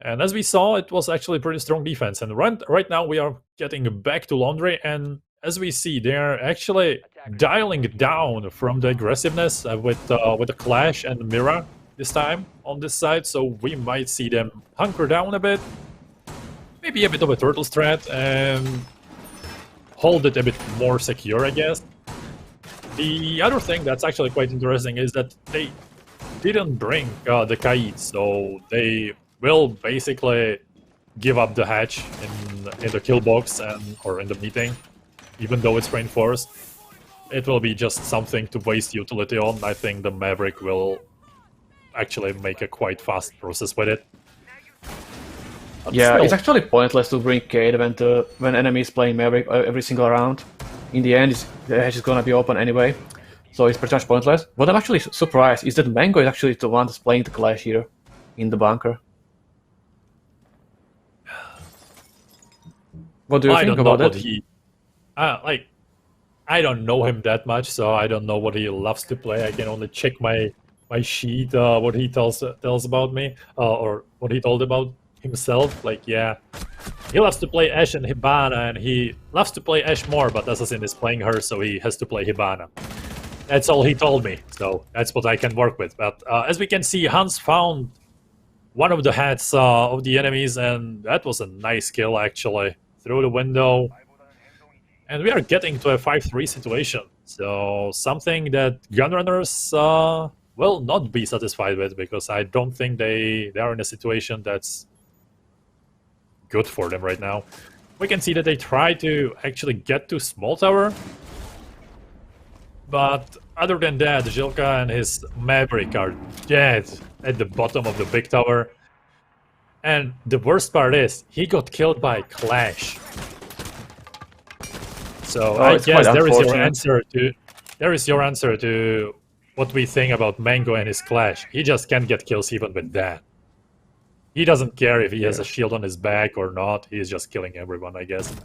And as we saw, it was actually pretty strong defense. And right now we are getting back to Laundry, and as we see, they're actually dialing down from the aggressiveness with the Clash and Mira this time on this side. So we might see them hunker down a bit, maybe a bit of a turtle strat, and hold it a bit more secure, I guess. The other thing that's actually quite interesting is that they didn't bring the Kaid, so they will basically give up the hatch in the kill box or in the meeting, even though it's reinforced. It will be just something to waste utility on. I think the Maverick will actually make a quite fast process with it. But yeah, still, it's actually pointless to bring Cade when enemy is playing Maverick every single round. In the end, the hatch is gonna be open anyway, so it's pretty much pointless. What I'm actually surprised is that Mango is actually the one that's playing the Clash here in the bunker. What do you think about that? I don't know him that much, so I don't know what he loves to play. I can only check my sheet, what he tells about me, or what he told about himself. Like, yeah, he loves to play Ashe and Hibana, and he loves to play Ashe more, but Assassin is playing her, so he has to play Hibana. That's all he told me, so that's what I can work with. But as we can see, Hans found one of the hats of the enemies, and that was a nice kill, actually, through the window. And we are getting to a 5-3 situation, so something that Gunrunners will not be satisfied with, because I don't think they are in a situation that's good for them right now. We can see that they try to actually get to small tower, but other than that, Zilka and his Maverick are dead at the bottom of the big tower. And the worst part is, he got killed by Clash. So I guess there is your answer to what we think about Mango and his Clash. He just can't get kills even with that. He doesn't care if he has a shield on his back or not. He's just killing everyone, I guess.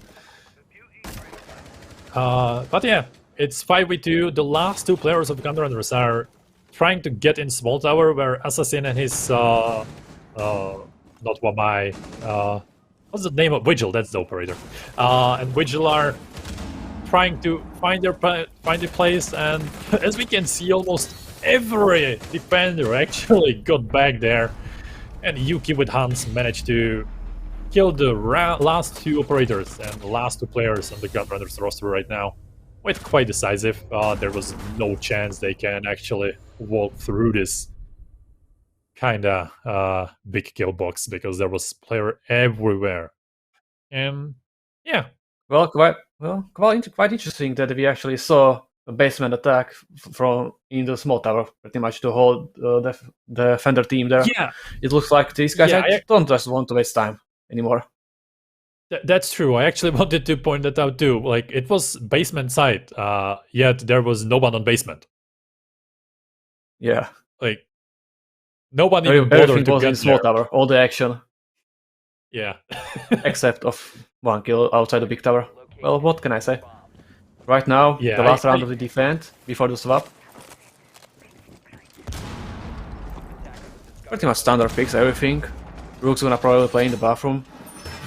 But yeah, it's 5v2. The last two players of Gunrunners are trying to get in small tower, where Assassin and his not Wamai, what's the name of Vigil? That's the operator. And Vigil are trying to find their place, and as we can see, almost every defender actually got back there, and Yuki with Hans managed to kill the last two operators and the last two players on the Gunrunners roster right now, with quite decisive. There was no chance they can actually walk through this kinda big kill box, because there was player everywhere. And yeah. Well, quite interesting that we actually saw a basement attack from in the small tower, pretty much to hold the defender team there. Yeah, it looks like these guys don't just want to waste time anymore. That's true. I actually wanted to point that out too. Like, it was basement side, yet there was no one on basement. Yeah, like no one even bothered to was get in small there. tower. All the action. Yeah. Except of one kill outside the big tower. Well, what can I say? Right now, the last round of the defense before the swap. Pretty much standard picks, everything. Rook's gonna probably play in the bathroom,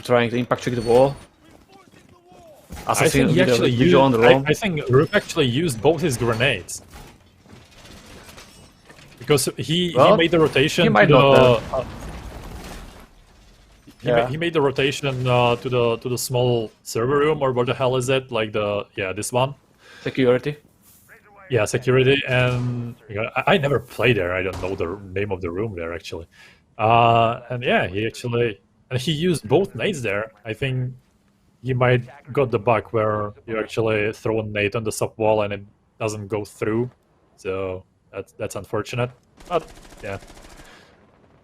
trying to impact check the wall. Assassin on the roam. I think Rook actually used both his grenades. Because he made the rotation he might not he made the rotation to the small server room, or what the hell is it? Like this one. Security. Yeah, security, and I never played there. I don't know the name of the room there actually. And yeah, he used both nades there. I think he might got the bug where you actually throw a nade on the sub wall and it doesn't go through. So that's unfortunate. But yeah.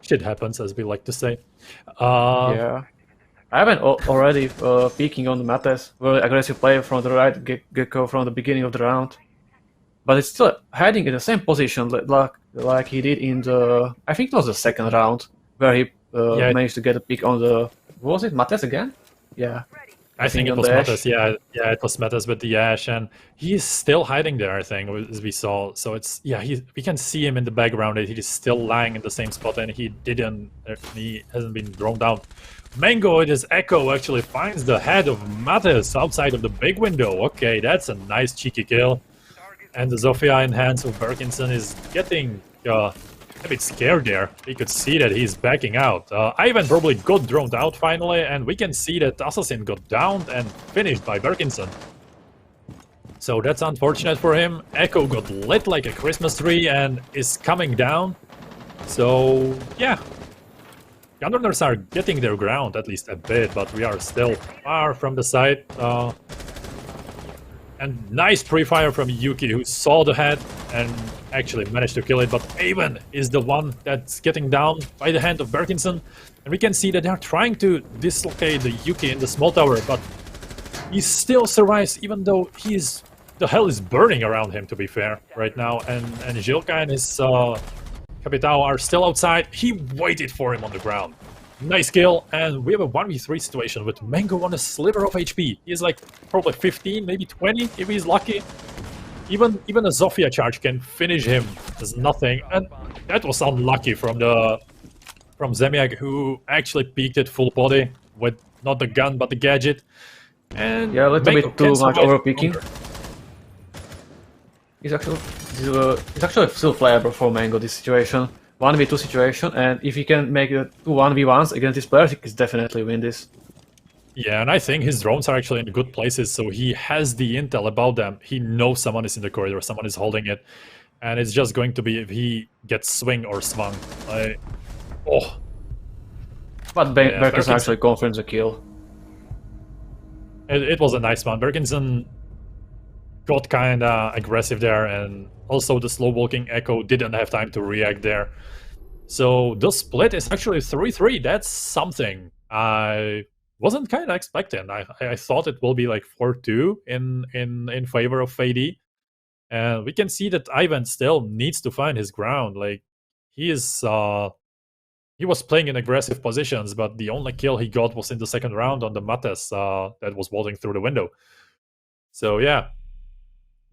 Shit happens, as we like to say. Yeah. I've been already peeking on the Mates. Very aggressive player from the right, Gecko from the beginning of the round. But it's still hiding in the same position like he did in the... I think it was the second round, where he managed to get a pick on the... Was it Mates again? Yeah. I think it was Mates, yeah, it was Mates with the Ashe, and he's still hiding there, I think, as we saw. So it's, we can see him in the background, he is still lying in the same spot, and he hasn't been thrown down. Mango with his Echo actually finds the head of Mates outside of the big window. Okay, that's a nice cheeky kill. And the Zofia in hands of Berkinson is getting a bit scared there. We could see that he's backing out. Ivan probably got droned out finally, and we can see that Assassin got downed and finished by Berkinson. So that's unfortunate for him. Echo got lit like a Christmas tree and is coming down. So yeah, Gunrunners are getting their ground at least a bit, but we are still far from the site. And nice pre-fire from Yuki, who saw the head and actually managed to kill it, but Avon is the one that's getting down by the hand of Berkinson. And we can see that they're trying to dislocate the Yuki in the small tower, but he still survives, even though the hell is burning around him, to be fair, right now. And Zilka and his Capitao are still outside. He waited for him on the ground. Nice kill, and we have a 1v3 situation with Mango on a sliver of HP. He is like probably 15, maybe 20 if he's lucky. Even a Zofia charge can finish him as nothing, and that was unlucky from Zemiak, who actually peeked it full body with not the gun but the gadget. And yeah, a little Mango bit too much over peeking. longer. It's actually still playable for Mango, this situation. 1v2 situation, and if he can make it 2 1v1s against this player, he can definitely win this. Yeah, and I think his drones are actually in good places, so he has the intel about them. He knows someone is in the corridor, someone is holding it, and it's just going to be if he gets swing or swung. Oh. But Berkinson actually confirms the kill. It was a nice one. Berkinson got kinda aggressive there, and also the slow walking Echo didn't have time to react there. So the split is actually 3-3. That's something I wasn't kinda expecting. I thought it will be like 4-2 in favor of Fadee. And we can see that Ivan still needs to find his ground. Like he was playing in aggressive positions, but the only kill he got was in the second round on the Mates that was walking through the window. So yeah,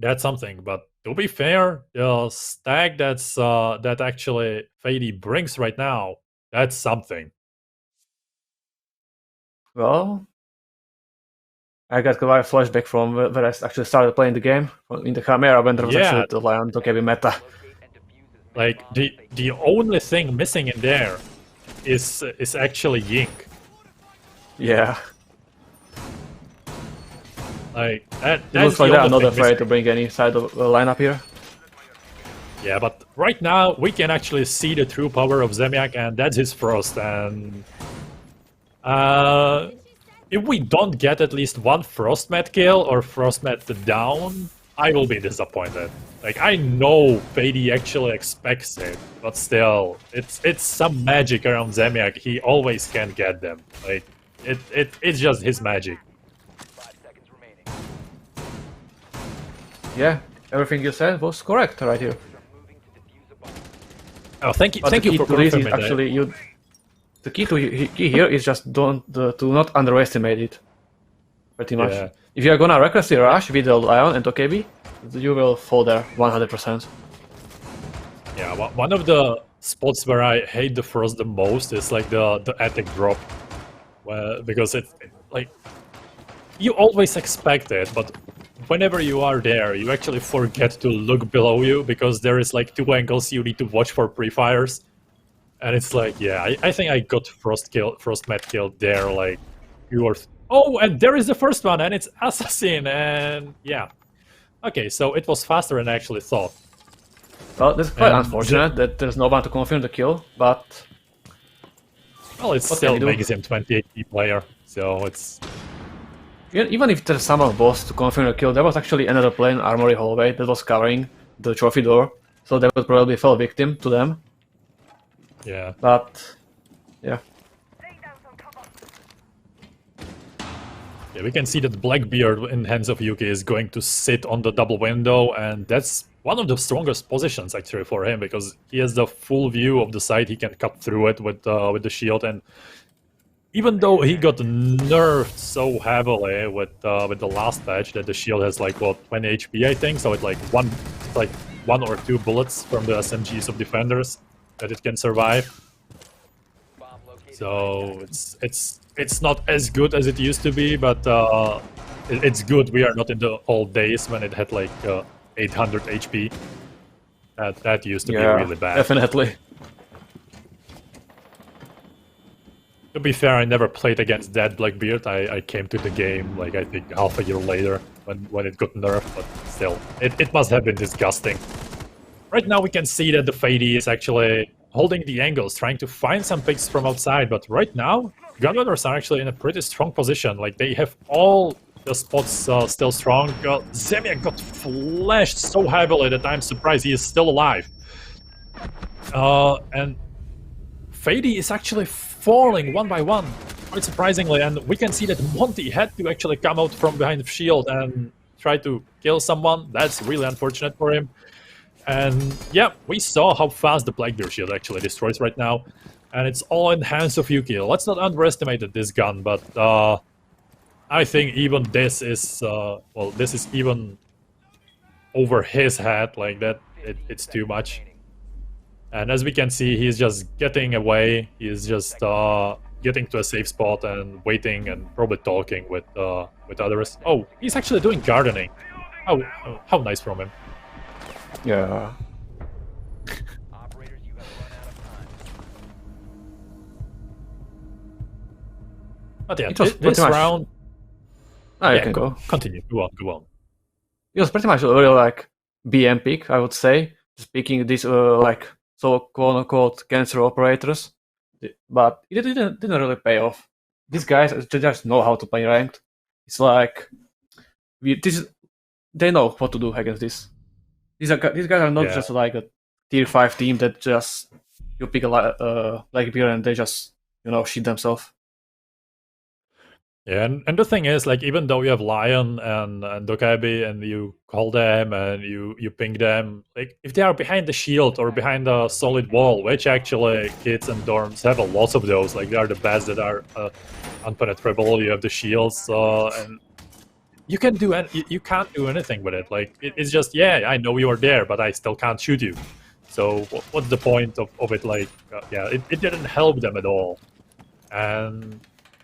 that's something. But to be fair, the stack that actually Fadee brings right now, that's something. Well, I got a flashback from where I actually started playing the game in the camera when there was actually the Lion TopGaming meta. Like the only thing missing in there is actually Yink. Yeah. Like that. It looks like they're not afraid to bring any side of the lineup here. Yeah, but right now we can actually see the true power of Zemiak, and that's his Frost. And if we don't get at least one Frostmat kill or Frostmat down, I will be disappointed. Like, I know Fadee actually expects it, but still, it's some magic around Zemiak. He always can get them. Like, it's just his magic. 5 seconds remaining. Yeah, everything you said was correct right here. Moving to defuse a bomb. Oh, thank you for to this is confirming that. actually the key here is just to not underestimate it. Pretty much. Yeah. If you are gonna recklessly rush with the Lion and Tokebi, you will fall there 100%. Yeah, one of the spots where I hate the Frost the most is like the attic drop, because it's like you always expect it, but whenever you are there, you actually forget to look below you because there is like 2 angles you need to watch for pre-fires, and it's like, yeah, I think I got Frostmat killed there, like oh, and there is the first one, and it's Assassin, and yeah. Okay, so it was faster than I actually thought. Well, that's quite unfortunate that there's no one to confirm the kill, but... Well, it still makes him 28 player, so it's... Even if there's someone boss to confirm the kill, there was actually another player in Armory hallway that was covering the trophy door, so they would probably fall victim to them. Yeah. But... yeah. Yeah, we can see that Blackbeard in hands of Yuki is going to sit on the double window, and that's one of the strongest positions actually for him because he has the full view of the site. He can cut through it with the shield, and even though he got nerfed so heavily with the last patch that the shield has like what 20 HP I think, so it's like one or 2 bullets from the SMGs of defenders that it can survive. So it's not as good as it used to be, but it's good. We are not in the old days when it had like 800 HP. That used to be really bad. Definitely. To be fair, I never played against that Blackbeard. I came to the game like I think half a year later when it got nerfed, but still, it must have been disgusting. Right now we can see that the Fadee is actually holding the angles, trying to find some picks from outside. But right now, Gunrunners are actually in a pretty strong position. Like, they have all the spots still strong. Zemiak got flashed so heavily that I'm surprised he is still alive. And Fadee is actually falling one by one, quite surprisingly. And we can see that Monty had to actually come out from behind the shield and try to kill someone. That's really unfortunate for him. And yeah, we saw how fast the Blackbeard shield actually destroys right now. And it's all in the hands of Yuki. Let's not underestimate this gun, but I think even this is, well, this is even over his head, like that, it's too much. And as we can see, he's just getting away, he's just getting to a safe spot and waiting and probably talking with others. Oh, he's actually doing gardening. How nice from him. Yeah. Operators, you have run out of time. But yeah, It was this pretty much- round... Ah, you yeah, can go. Continue, go on. It was pretty much a really like BM pick, I would say. Just picking these like so quote unquote cancer operators, but it didn't really pay off. These guys just know how to play ranked. It's like they know what to do against this. These guys are not Yeah. just like a tier 5 team that just you pick a like beer and they just shit themselves. Yeah, and the thing is, like, even though you have Lion and Dokabi and you call them and you ping them, like, if they are behind the shield or behind a solid wall, which actually kids and dorms have a lot of those, like, they are the best that are unpenetrable. You have the shields, and you can't do anything with it. Like, it's just, yeah, I know you are there, but I still can't shoot you. So what's the point of it? Like, yeah, it didn't help them at all. And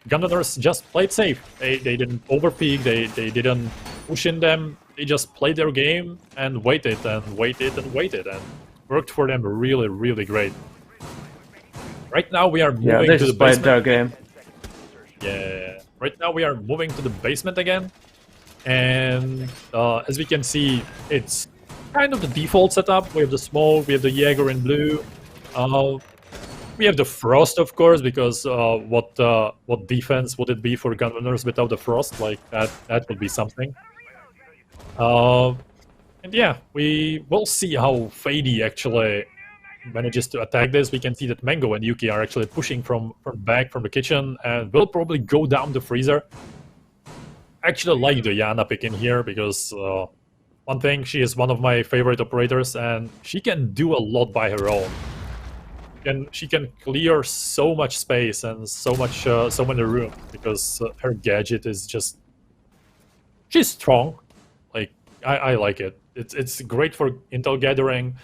Gunrunners just played safe. They didn't overpeak, they didn't push in them, they just played their game and waited and waited and waited, and worked for them really, really great. Right now we are moving they to the just played basement. their game. Yeah, right now we are moving to the basement again, and as we can see, it's kind of the default setup. We have the smoke, we have the Jaeger in blue. We have the Frost, of course, because what defense would it be for Gunrunners without the Frost? Like, that would be something. And yeah, we will see how Fadee actually manages to attack this. We can see that Mango and Yuki are actually pushing from back from the kitchen and will probably go down the freezer. I actually like the Yana pick in here because one thing, she is one of my favorite operators and she can do a lot by her own. She can clear so much space and so many room because her gadget is just, she's strong. Like, I like it. It's great for intel gathering.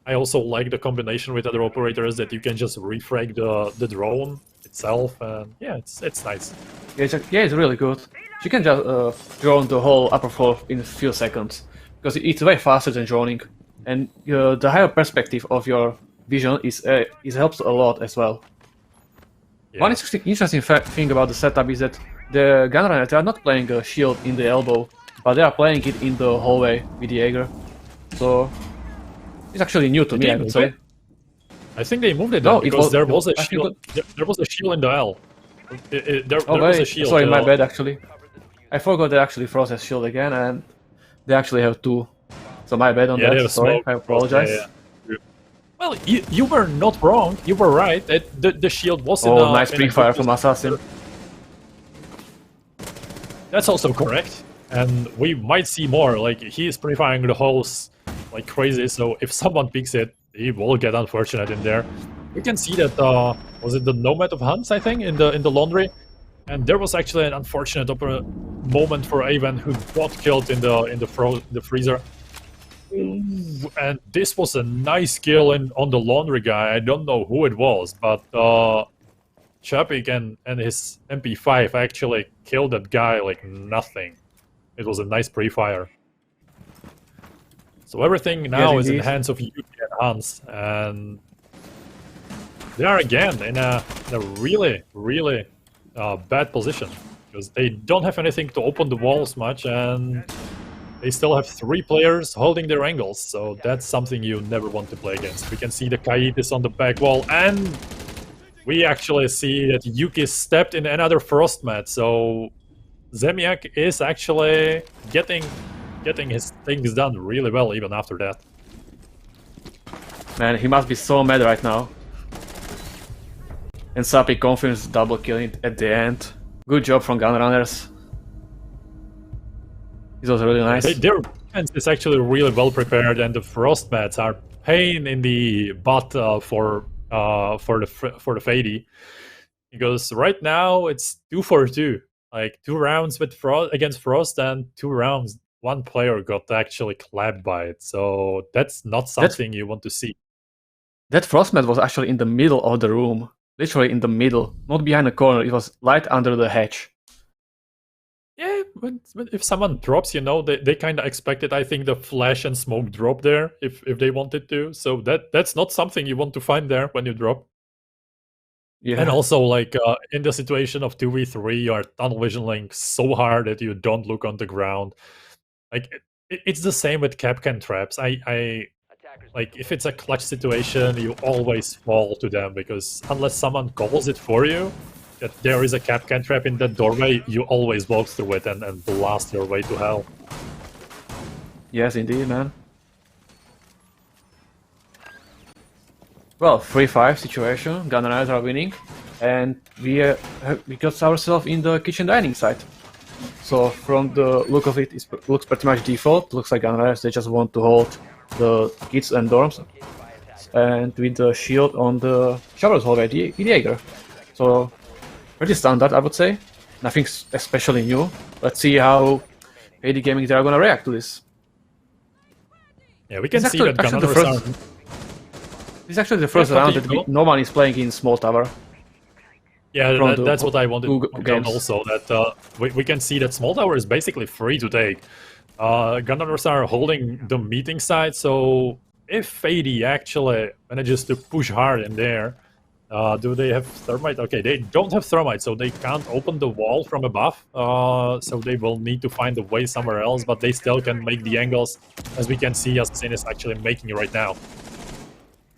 I also like the combination with other operators that you can just refrag the drone itself, and yeah, it's nice. Yeah, it's really good. She can just drone the whole upper floor in a few seconds because it's way faster than droning, and the higher perspective of your vision is helps a lot as well. Yeah. One interesting thing about the setup is that the Gunrunners are not playing a shield in the elbow, but they are playing it in the hallway with the Jaeger. So it's actually new to me, I would say. I think they moved it No, because there was a I think shield. There was a shield in the L. There Oh was a wait, shield. sorry, my bad actually. I forgot they actually froze a shield again, and they actually have two. So my bad on Yeah, they that. have Sorry, smoke. I apologize. Yeah. Well, you were not wrong. You were right. The shield was in Oh, nice in pre-fire from Assassin. That's also correct. And we might see more. Like, he is pre-firing the holes like crazy, so if someone picks it, he will get unfortunate in there. We can see that, was it the Nomad of Hunts, I think, in the laundry? And there was actually an unfortunate moment for Aven, who got killed in the freezer. Ooh, and this was a nice kill on the laundry guy. I don't know who it was, but Chapik and his MP5 actually killed that guy like nothing. It was a nice pre-fire. So everything now is in the hands of Yuki and Hans, and they are again in a really, really bad position because they don't have anything to open the walls much, and they still have 3 players holding their angles, so that's something you never want to play against. We can see the Kaid is on the back wall, and we actually see that Yuki stepped in another frost mat, so Zemiak is actually getting his things done really well even after that. Man, he must be so mad right now. And Sapi confirms double killing at the end. Good job from Gunrunners. This was really nice. Their defense is actually really well prepared, and the frost mats are pain in the butt for the Fadee, because right now it's 2 for 2, like 2 rounds with against Frost, and 2 rounds 1 player got actually clapped by it. So that's not something you want to see. That frost mat was actually in the middle of the room, literally in the middle, not behind the corner. It was right under the hatch. Yeah, but if someone drops, you know, they kind of expected, I think, the flash and smoke drop there if they wanted to. So that's not something you want to find there when you drop. Yeah. And also, like, in the situation of 2v3, you are tunnel visioning so hard that you don't look on the ground. Like, it's the same with Capcan traps. Like, if it's a clutch situation, you always fall to them, because unless someone calls it for you, that there is a Capcan trap in that doorway, you always walk through it and blast your way to hell. Yes, indeed, man. Well, 3-5 situation, Gunrunners are winning, and we got ourselves in the kitchen dining side. So from the look of it, it looks pretty much default. Looks like Gunrunners, they just want to hold the kids and dorms, and with the shield on the shower's hallway, the Jaeger. So pretty standard, I would say. Nothing especially new. Let's see how Fadee Gaming they are gonna react to this. Yeah, we can see that Gunrunners are... This is actually the first round that no one is playing in small tower. Yeah, that's what I wanted to comment also, that we can see that small tower is basically free to take. Gunrunners are holding the meeting side, so if Fadee actually manages to push hard in there, do they have thermite? Okay, they don't have thermite, so they can't open the wall from above, so they will need to find a way somewhere else, but they still can make the angles, as we can see Assassin is actually making right now.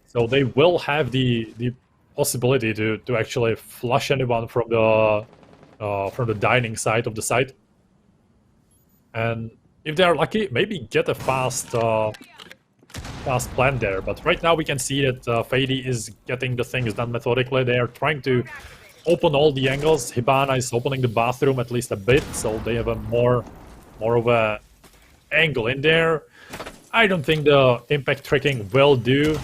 So they will have the possibility to actually flush anyone from the dining side of the site, and if they are lucky, maybe get a fast plan there. But right now we can see that Fadee is getting the things done methodically. They are trying to open all the angles. Hibana is opening the bathroom at least a bit, so they have a more of a angle in there. I don't think the impact tracking will do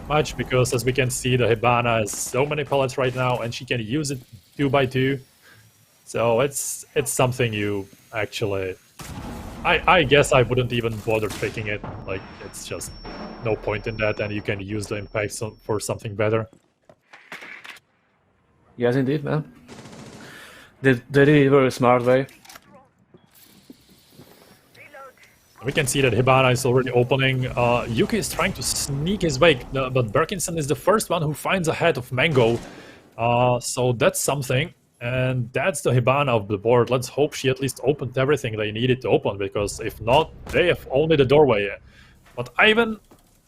much, because as we can see, the Hibana has so many pellets right now, and she can use it 2x2. So it's something you actually... I guess I wouldn't even bother tricking it. Like, it's just no point in that, and you can use the impact for something better. Yes, indeed, man. They did it a very smart way. We can see that Hibana is already opening. Yuki is trying to sneak his way, but Berkinson is the first one who finds ahead of Mango. So that's something. And that's the Hibana of the board. Let's hope she at least opened everything they needed to open, because if not, they have only the doorway. But Ivan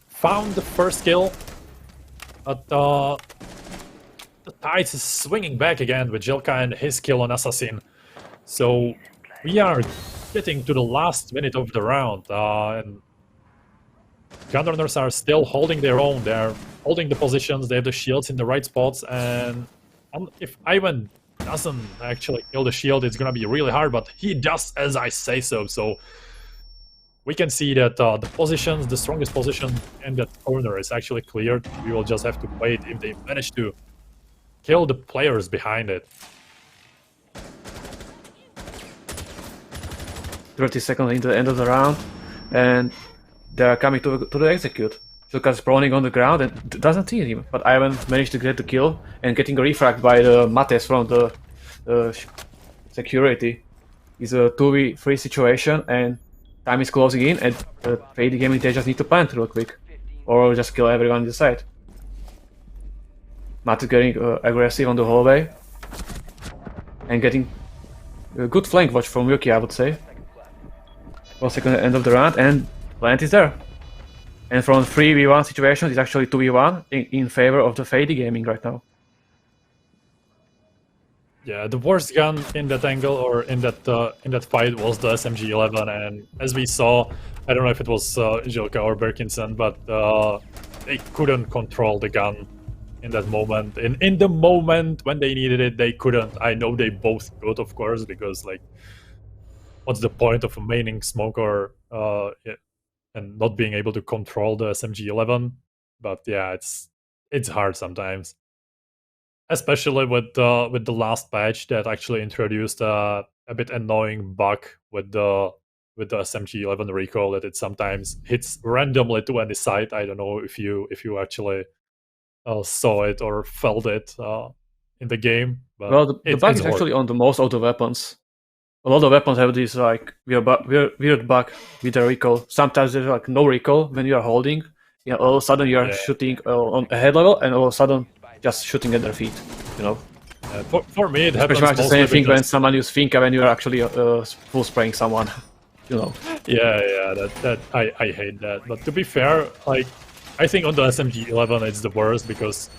found the first kill, but the Tides is swinging back again with Jelka and his kill on Assassin. So we are getting to the last minute of the round, and Gunrunners are still holding their own. They're holding the positions, they have the shields in the right spots, and if Ivan doesn't actually kill the shield, it's gonna be really hard, but he does as I say so. So we can see that the strongest position in that corner is actually cleared. We will just have to wait if they manage to kill the players behind it. 30 seconds into the end of the round, and they're coming to the execute. Luka's spawning on the ground and doesn't see him, but Ivan managed to get the kill and getting refragged by the Mates from the security. It's a 2v3 situation, and time is closing in, and Fadee Gaming, they just need to plant real quick, or just kill everyone on the side. Mates getting aggressive on the hallway, and getting a good flank watch from Yuki, I would say. for second end of the round, and plant is there. And from 3v1 situation, it's actually 2v1 in favor of the Fadee Gaming right now. Yeah, the worst gun in that angle or in that fight was the SMG-11, and as we saw, I don't know if it was Jilka or Berkinson, but they couldn't control the gun in that moment. In the moment when they needed it, they couldn't. I know they both could, of course, because like, what's the point of maining smoke or and not being able to control the SMG-11? But yeah, it's hard sometimes. Especially with the last patch that actually introduced a bit annoying bug with the SMG-11 recoil, that it sometimes hits randomly to any side. I don't know if you actually saw it or felt it in the game. But well, the bug is actually on the most of the weapons. A lot of weapons have this like weird bug with the recoil. Sometimes there's like no recoil when you are holding. Yeah, all of a sudden you are shooting on a head level, and all of a sudden just shooting at their feet, you know. For me, it happens pretty much the same thing when someone uses Finka when you are actually full spraying someone, you know. Yeah, that I hate that. But to be fair, like, I think on the SMG-11 it's the worst, because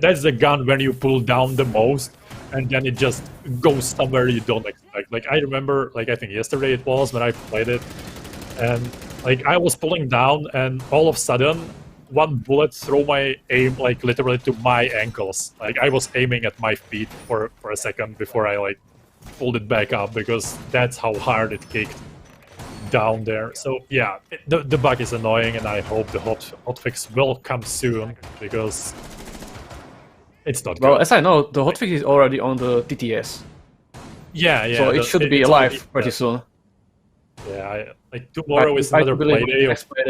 that's the gun when you pull down the most, and then it just goes somewhere you don't expect. Like, I remember, like, I think yesterday it was when I played it, and like I was pulling down, and all of a sudden one bullet threw my aim like literally to my ankles. Like, I was aiming at my feet for a second before I like pulled it back up, because that's how hard it kicked down there. So yeah, the bug is annoying, and I hope the hotfix will come soon, because it's not good. Well, as I know, the hotfix is already on the TTS. Yeah. So it should be alive pretty soon. Yeah, like tomorrow is another playday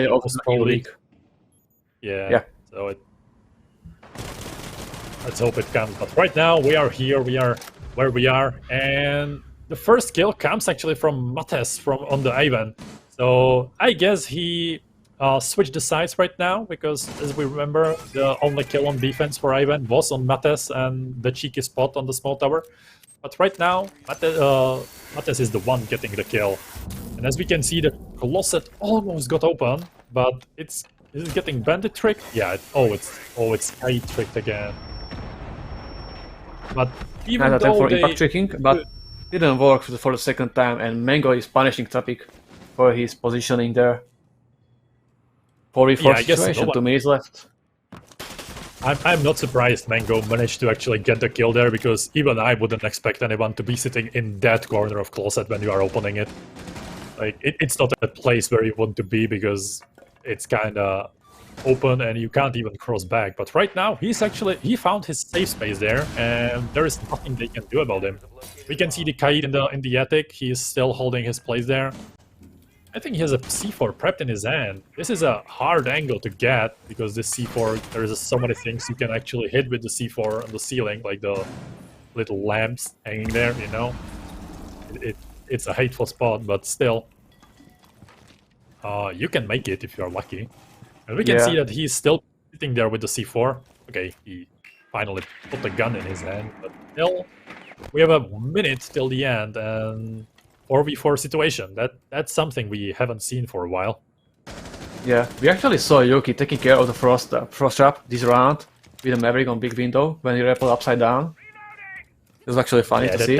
of the Pro League. Yeah. So let's hope it comes. But right now we are here. We are where we are, and the first kill comes actually from Mates on the Ivan. So I guess he switched the sides right now, because as we remember, the only kill on defense for Ivan was on Mates and the cheeky spot on the small tower. But right now, Mates is the one getting the kill. And as we can see, the Closet almost got open, but is it getting bandit tricked? Yeah, it's Kai tricked again. But even though for impact tricking, but didn't work for the second time, and Mango is punishing Topic for his positioning there. 4v4 situation, 2 minutes left. I'm not surprised Mango managed to actually get the kill there, because even I wouldn't expect anyone to be sitting in that corner of Closet when you are opening it. Like, it's not a place where you want to be, because it's kind of open and you can't even cross back. But right now, he found his safe space there, and there is nothing they can do about him. We can see the Kaid in the attic. He is still holding his place there. I think he has a C4 prepped in his hand. This is a hard angle to get, because this C4, there's so many things you can actually hit with the C4 on the ceiling, like the little lamps hanging there, you know? It's a hateful spot, but still. You can make it if you're lucky. And we can see that he's still sitting there with the C4. Okay, he finally put the gun in his hand, but still, we have a minute till the end, and 4v4 situation. That's something we haven't seen for a while. Yeah, we actually saw Yuki taking care of the frost trap this round with a Maverick on big window when he rappelled upside down. It was actually funny to see.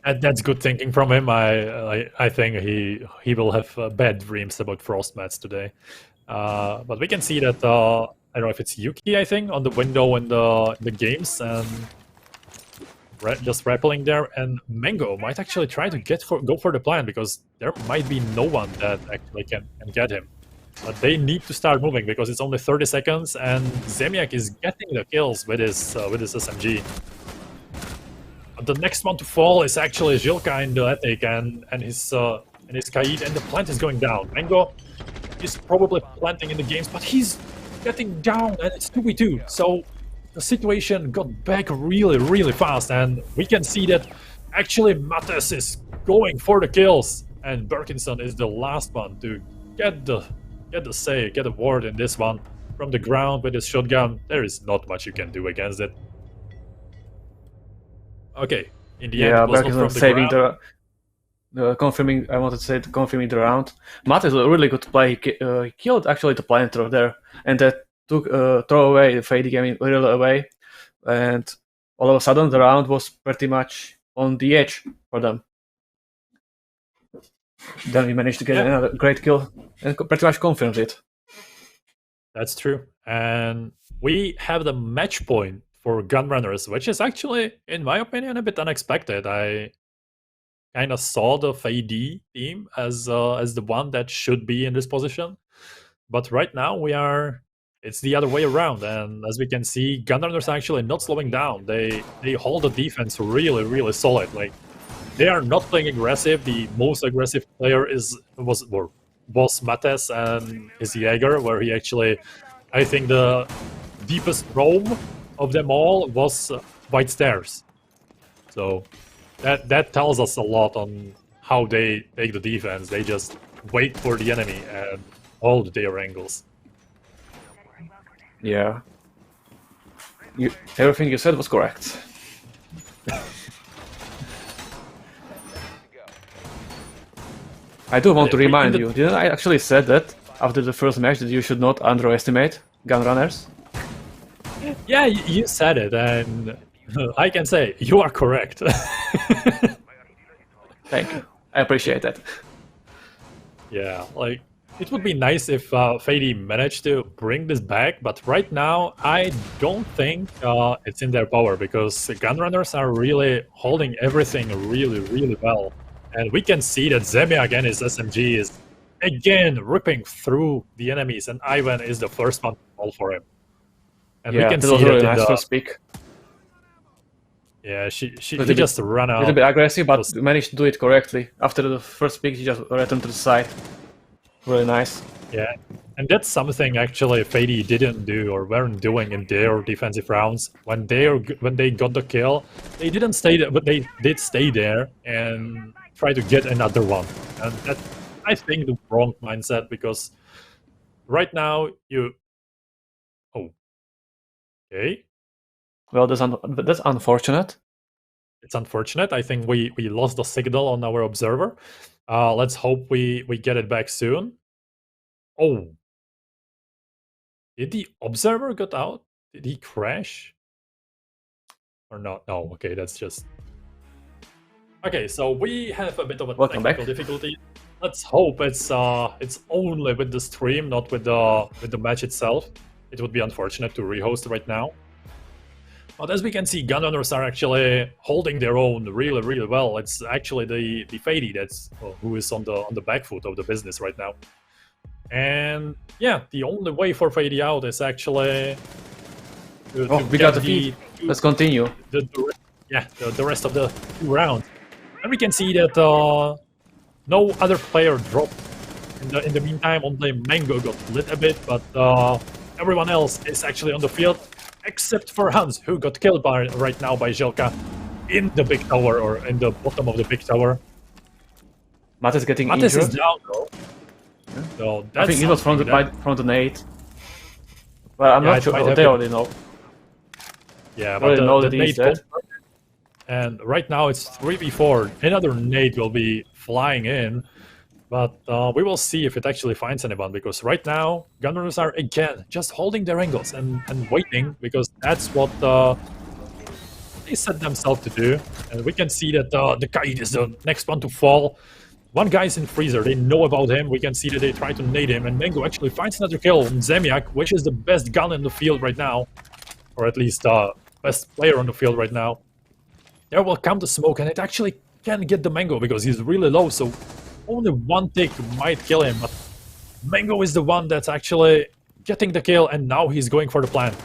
That's good thinking from him. I think he will have bad dreams about frost mats today. But we can see that I don't know if it's Yuki, I think, on the window in the games, and just rappelling there, and Mango might actually try to go for the plant, because there might be no one that actually can get him. But they need to start moving, because it's only 30 seconds, and Zemiak is getting the kills with his SMG. But the next one to fall is actually Jilka in the attic, and his Kaid, and the plant is going down. Mango is probably planting in the games, but he's getting down, and it's 2v2. So the situation got back really, really fast, and we can see that actually Mates is going for the kills, and Berkinson is the last one to get the ward in this one. From the ground with his shotgun, there is not much you can do against it. Okay, in the end, it was not from the ground. confirming. I wanted to say confirming the round. Matt is a really good play. He killed actually the planter there, and that took throw away the Fadee game really away, and all of a sudden the round was pretty much on the edge for them. Then we managed to get another great kill and pretty much confirms it. That's true. And we have the match point for Gunrunners, which is actually, in my opinion, a bit unexpected. I kind of saw the Fadee team as the one that should be in this position. But right now it's the other way around. And as we can see, Gunrunners are actually not slowing down. They hold the defense really, really solid. Like, they are not playing aggressive. The most aggressive player was Mates and his Jaeger, where he actually, I think the deepest roam of them all was White Stairs. So that tells us a lot on how they take the defense. They just wait for the enemy and hold their angles. Yeah. Everything you said was correct. I do want to remind you, didn't I actually said that after the first match that you should not underestimate Gunrunners? Yeah, you said it, and I can say you are correct. Thank you. I appreciate that. Yeah, like, it would be nice if Fadee managed to bring this back, but right now I don't think it's in their power, because Gunrunners are really holding everything really, really well. And we can see that Zemiak and his SMG is again ripping through the enemies, and Ivan is the first one to fall for him. And yeah, we can that see was that really nice first pick. Yeah, she just ran out. A little bit aggressive, but managed to do it correctly. After the first pick, he just returned to the side. Really nice. Yeah, and that's something actually Fadee didn't do or weren't doing in their defensive rounds. When they got the kill, they didn't stay there, but they did stay there and try to get another one. And that's, I think, the wrong mindset, because right now you... Oh. Okay. Well, that's unfortunate. It's unfortunate. I think we lost the signal on our observer. Let's hope we get it back soon. Oh. Did the observer get out? Did he crash? Or not? No, okay, that's just... Okay, so we have a bit of a technical difficulty. Let's hope it's only with the stream, not with the match itself. It would be unfortunate to rehost right now. But as we can see, Gunrunners are actually holding their own really, really well. It's actually the Fadee that's who is on the back foot of the business right now. And yeah, the only way for Fadee out is actually we got the feed. Let's continue. The rest of the 2 rounds. And we can see that no other player dropped in the meantime. Only Mango got lit a bit, but everyone else is actually on the field, except for Hans, who got killed right now by Jelka in the big tower, or in the bottom of the big tower. Matt is getting injured. Is down though. Yeah. So I think he was from the nade. Well, I'm not sure. They already know. Yeah, but the nade dead. And right now it's 3v4. Another nade will be flying in, but we will see if it actually finds anyone, because right now Gunrunners are again just holding their angles and waiting, because that's what they set themselves to do. And we can see that the Kaid is the next one to fall. One guy's in freezer, they know about him. We can see that they try to nade him, and Mango actually finds another kill on Zemiak, which is the best gun in the field right now, or at least best player on the field right now. There will come the smoke, and it actually can get the Mango because he's really low, so only one tick might kill him, but Mango is the one that's actually getting the kill, and now he's going for the plant.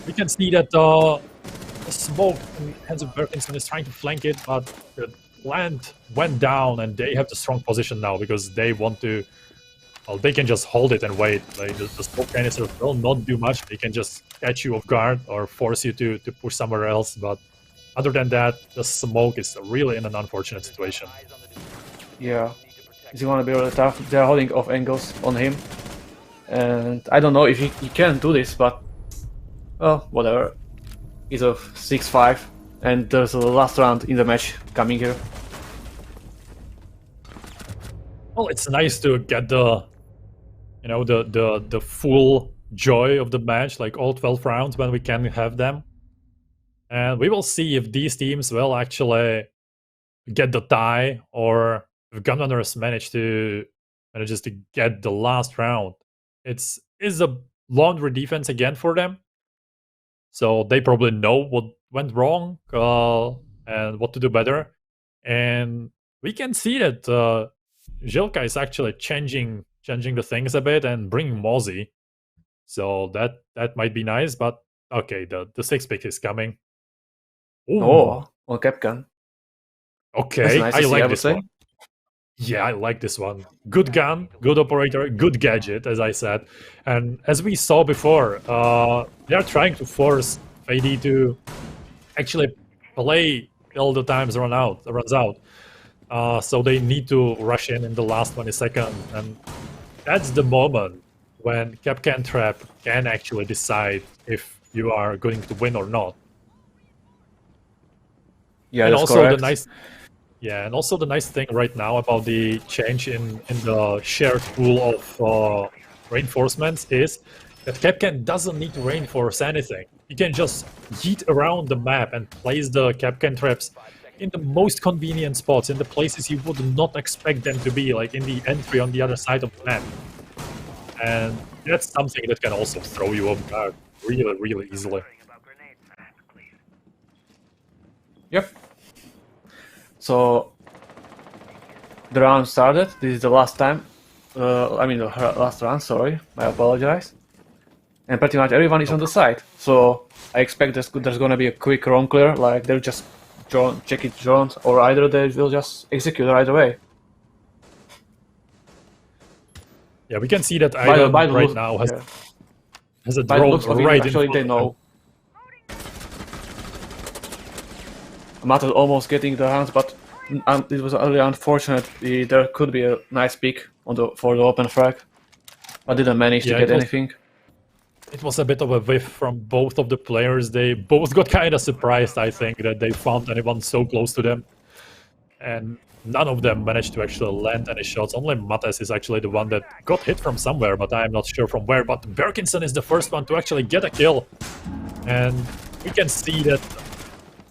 We can see that the smoke in the hands of Berkinsson is trying to flank it, but the plant went down, and they have the strong position now because they want to... Well, they can just hold it and wait. Like, the smoke canister will not do much. They can just catch you off guard or force you to push somewhere else, but other than that, the smoke is really in an unfortunate situation. Yeah, he's gonna be really tough. They're holding off angles on him, and I don't know if he can do this, but well, whatever. He's a 6-5, and there's a last round in the match coming here. Well, it's nice to get the, you know, the full joy of the match, like all 12 rounds when we can have them. And we will see if these teams will actually get the tie, or if Gunrunners manages to get the last round. Is a laundry defense again for them, so they probably know what went wrong and what to do better. And we can see that Zilka is actually changing the things a bit and bringing Mozzie, so that might be nice. But okay, the 6 pick is coming. Ooh. Oh, on Capcan. Okay, nice I to see, like I would this say. one. Yeah, I like this one. Good gun, good operator, good gadget, as I said. And as we saw before, they are trying to force Fadee to actually play till the times runs out. So they need to rush in the last 20 seconds. And that's the moment when Capcan Trap can actually decide if you are going to win or not. Yeah, And that's also correct. and also the nice thing right now about the change in the shared pool of reinforcements is that Capcan doesn't need to reinforce anything. You can just yeet around the map and place the Capcan traps in the most convenient spots, in the places you would not expect them to be, like in the entry on the other side of the map. And that's something that can also throw you off guard really, really easily. Yep. So the round started. This is the last time. I mean, the last round. Sorry, I apologize. And pretty much everyone is on the side. So I expect there's gonna be a quick roam clear. Like they'll just check it drones, or either they will just execute right away. Yeah, we can see that Iron right now has a drone right in front they of know. Matt is almost getting the hands, but it was really unfortunate. There could be a nice pick for the open frag, but didn't manage to get anything. It was a bit of a whiff from both of the players. They both got kind of surprised, I think, that they found anyone so close to them. And none of them managed to actually land any shots. Only Mates is actually the one that got hit from somewhere, but I'm not sure from where. But Berkinson is the first one to actually get a kill. And we can see that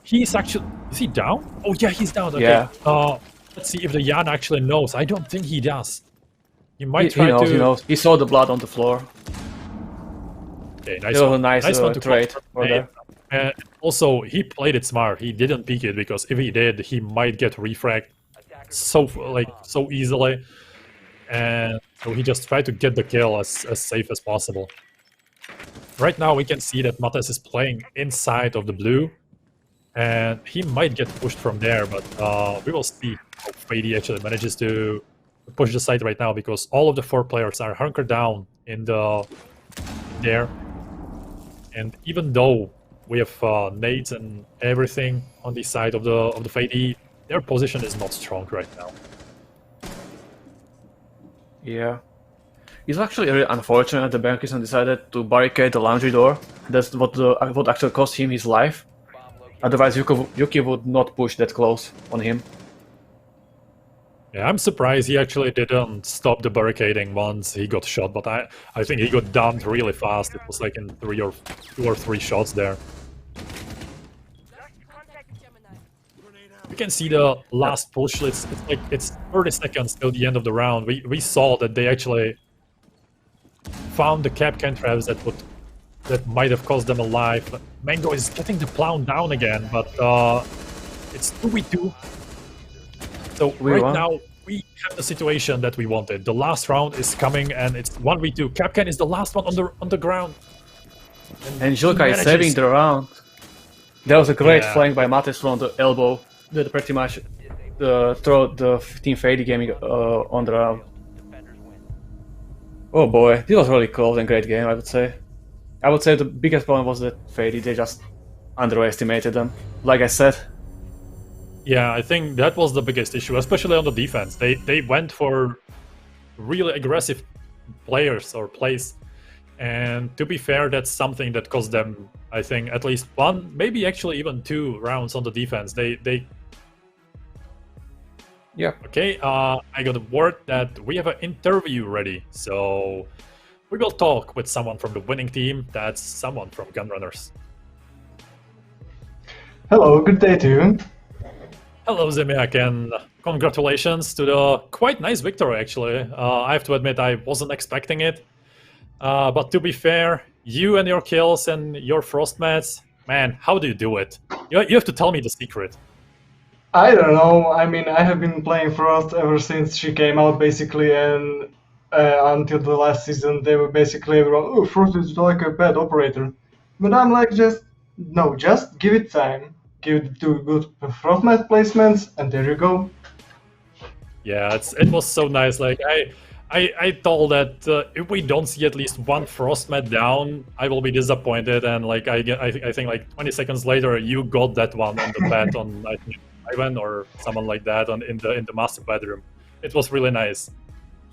he's actually... Is he down? Oh yeah, he's down. Okay. Yeah. Let's see if the Jan actually knows. I don't think he does. He might He knows. He saw the blood on the floor. Okay, nice one. Nice one to trade for there. Also, he played it smart. He didn't peek it, because if he did, he might get refragged so easily. And so he just tried to get the kill as safe as possible. Right now, we can see that Mates is playing inside of the blue. And he might get pushed from there, but we will see how Fadee actually manages to push the side right now, because all of the 4 players are hunkered down in there. And even though we have nades and everything on the side of the Fadee, their position is not strong right now. Yeah. It's actually really unfortunate that Berkinson decided to barricade the laundry door. That's what actually cost him his life. Otherwise, Yuki would not push that close on him. Yeah, I'm surprised he actually didn't stop the barricading once he got shot, but I think he got dumped really fast. It was like in 2 or 3 shots there. You can see the last push. It's 30 seconds till the end of the round. We saw that they actually found the Capcan traps that might have cost them a life. Mango is getting the plow down again, but it's 2v2. So right now, we have the situation that we wanted. The last round is coming, and it's 1v2. Capcan is the last one on the ground. And Zilka is saving the round. There was a great flank by Mates from the elbow that pretty much throw the Team Fadee gaming on the round. Oh boy, this was really close and great game, I would say. I would say the biggest problem was that Fadee, they just underestimated them, like I said. Yeah, I think that was the biggest issue, especially on the defense. They went for really aggressive players or plays. And to be fair, that's something that cost them, I think, at least 1, maybe actually even 2 rounds on the defense. Yeah. Okay, I got a word that we have an interview ready, so we will talk with someone from the winning team. That's someone from Gunrunners. Hello, good day to you. Hello, Zemiak, and congratulations to the quite nice victory, actually. I have to admit, I wasn't expecting it. But to be fair, you and your kills and your frost mats, man, how do you do it? You have to tell me the secret. I don't know, I mean, I have been playing Frost ever since she came out, basically, and until the last season, they were basically everyone, oh, Frost is like a bad operator. But I'm like, just give it time. Give it two good Frost mat placements, and there you go. Yeah, it was so nice. Like I thought that if we don't see at least one frost mat down, I will be disappointed. And like I think like 20 seconds later, you got that one on the bed on I think Ivan or someone like that in the master bedroom. It was really nice.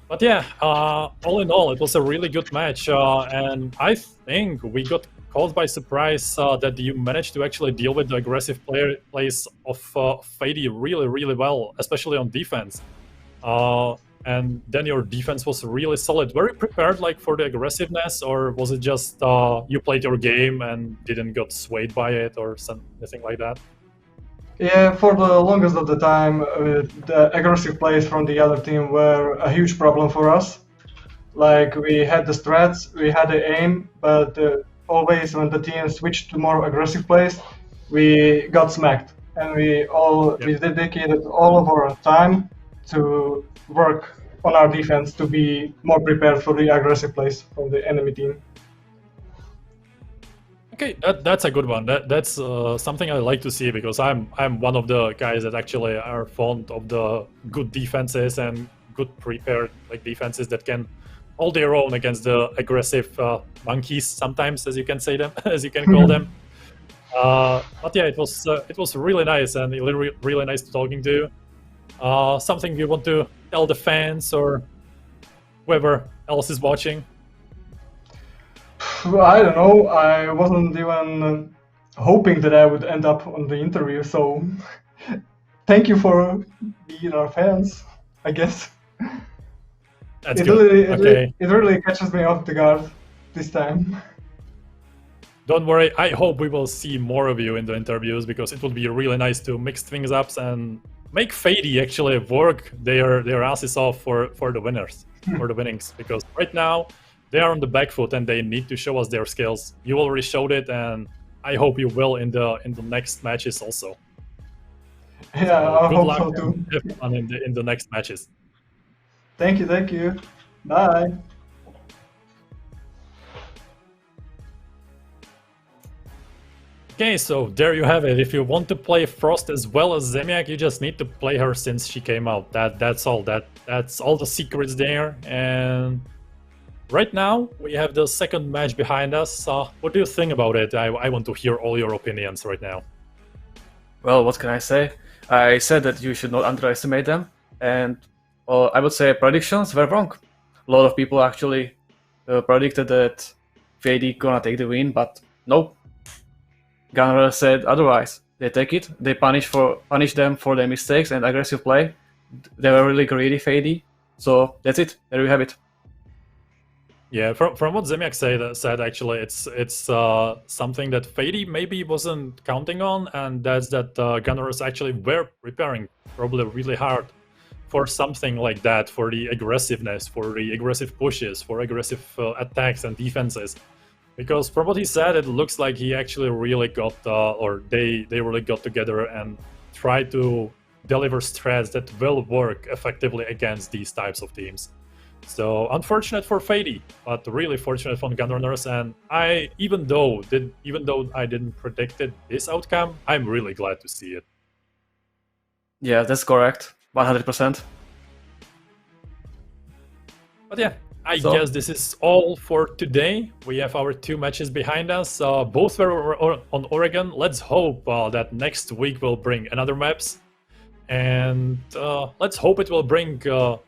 But yeah, all in all, it was a really good match, and I think we got caught by surprise that you managed to actually deal with the aggressive plays of Fadee really well, especially on defense. And then your defense was really solid. Were you prepared like for the aggressiveness, or was it just you played your game and didn't get swayed by it or something like that? Yeah, for the longest of the time, the aggressive plays from the other team were a huge problem for us. Like, we had the strats, we had the aim, but always when the team switched to more aggressive plays, we got smacked. And we dedicated all of our time to work on our defense to be more prepared for the aggressive plays from the enemy team. Okay, that's a good one. That's something I like to see, because I'm one of the guys that actually are fond of the good defenses and good prepared like defenses that can hold their own against the aggressive monkeys sometimes, as you can say them, as you can call them. But yeah, it was really nice and really nice talking to you. Something you want to tell the fans or whoever else is watching? I don't know, I wasn't even hoping that I would end up on the interview, so thank you for being our fans, I guess. That's good. It really catches me off the guard this time. Don't worry, I hope we will see more of you in the interviews, because it would be really nice to mix things up and make Fadee actually work their asses off for the winners, for the winnings, because right now they are on the back foot and they need to show us their skills. You already showed it, and I hope you will in the next matches also. Yeah, So I good hope luck so too. and have fun in the next matches. Thank you. Bye. Okay, so there you have it. If you want to play Frost as well as Zemiak, you just need to play her since she came out. That's all. That's all the secrets there. And right now we have the second match behind us. What do you think about it? I want to hear all your opinions right now. Well, what can I say? I said that you should not underestimate them, and I would say predictions were wrong. A lot of people actually predicted that Fadee gonna take the win, but no. Gunrunners said otherwise. They take it. They punish them for their mistakes and aggressive play. They were really greedy, Fadee. So that's it. There you have it. Yeah, from what Zemiak said actually, it's something that Fadee maybe wasn't counting on, and that's that Gunrunners actually were preparing probably really hard for something like that, for the aggressiveness, for the aggressive pushes, for aggressive attacks and defenses. Because from what he said, it looks like he actually really got, or they really got together and tried to deliver strats that will work effectively against these types of teams. So unfortunate for Fadee, but really fortunate for Gunrunners. And even though I didn't predict this outcome, I'm really glad to see it. Yeah, that's correct. 100%. But yeah, I guess this is all for today. We have our 2 matches behind us. Both were on Oregon. Let's hope that next week will bring another maps. And let's hope it will bring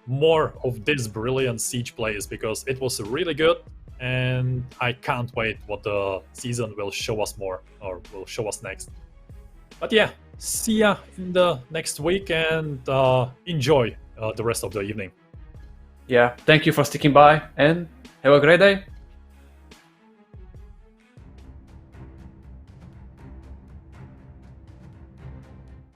more of this brilliant Siege plays, because it was really good. And I can't wait what the season will show us more, or will show us next. But yeah, see ya in the next week, and enjoy the rest of the evening. Yeah, thank you for sticking by, and have a great day.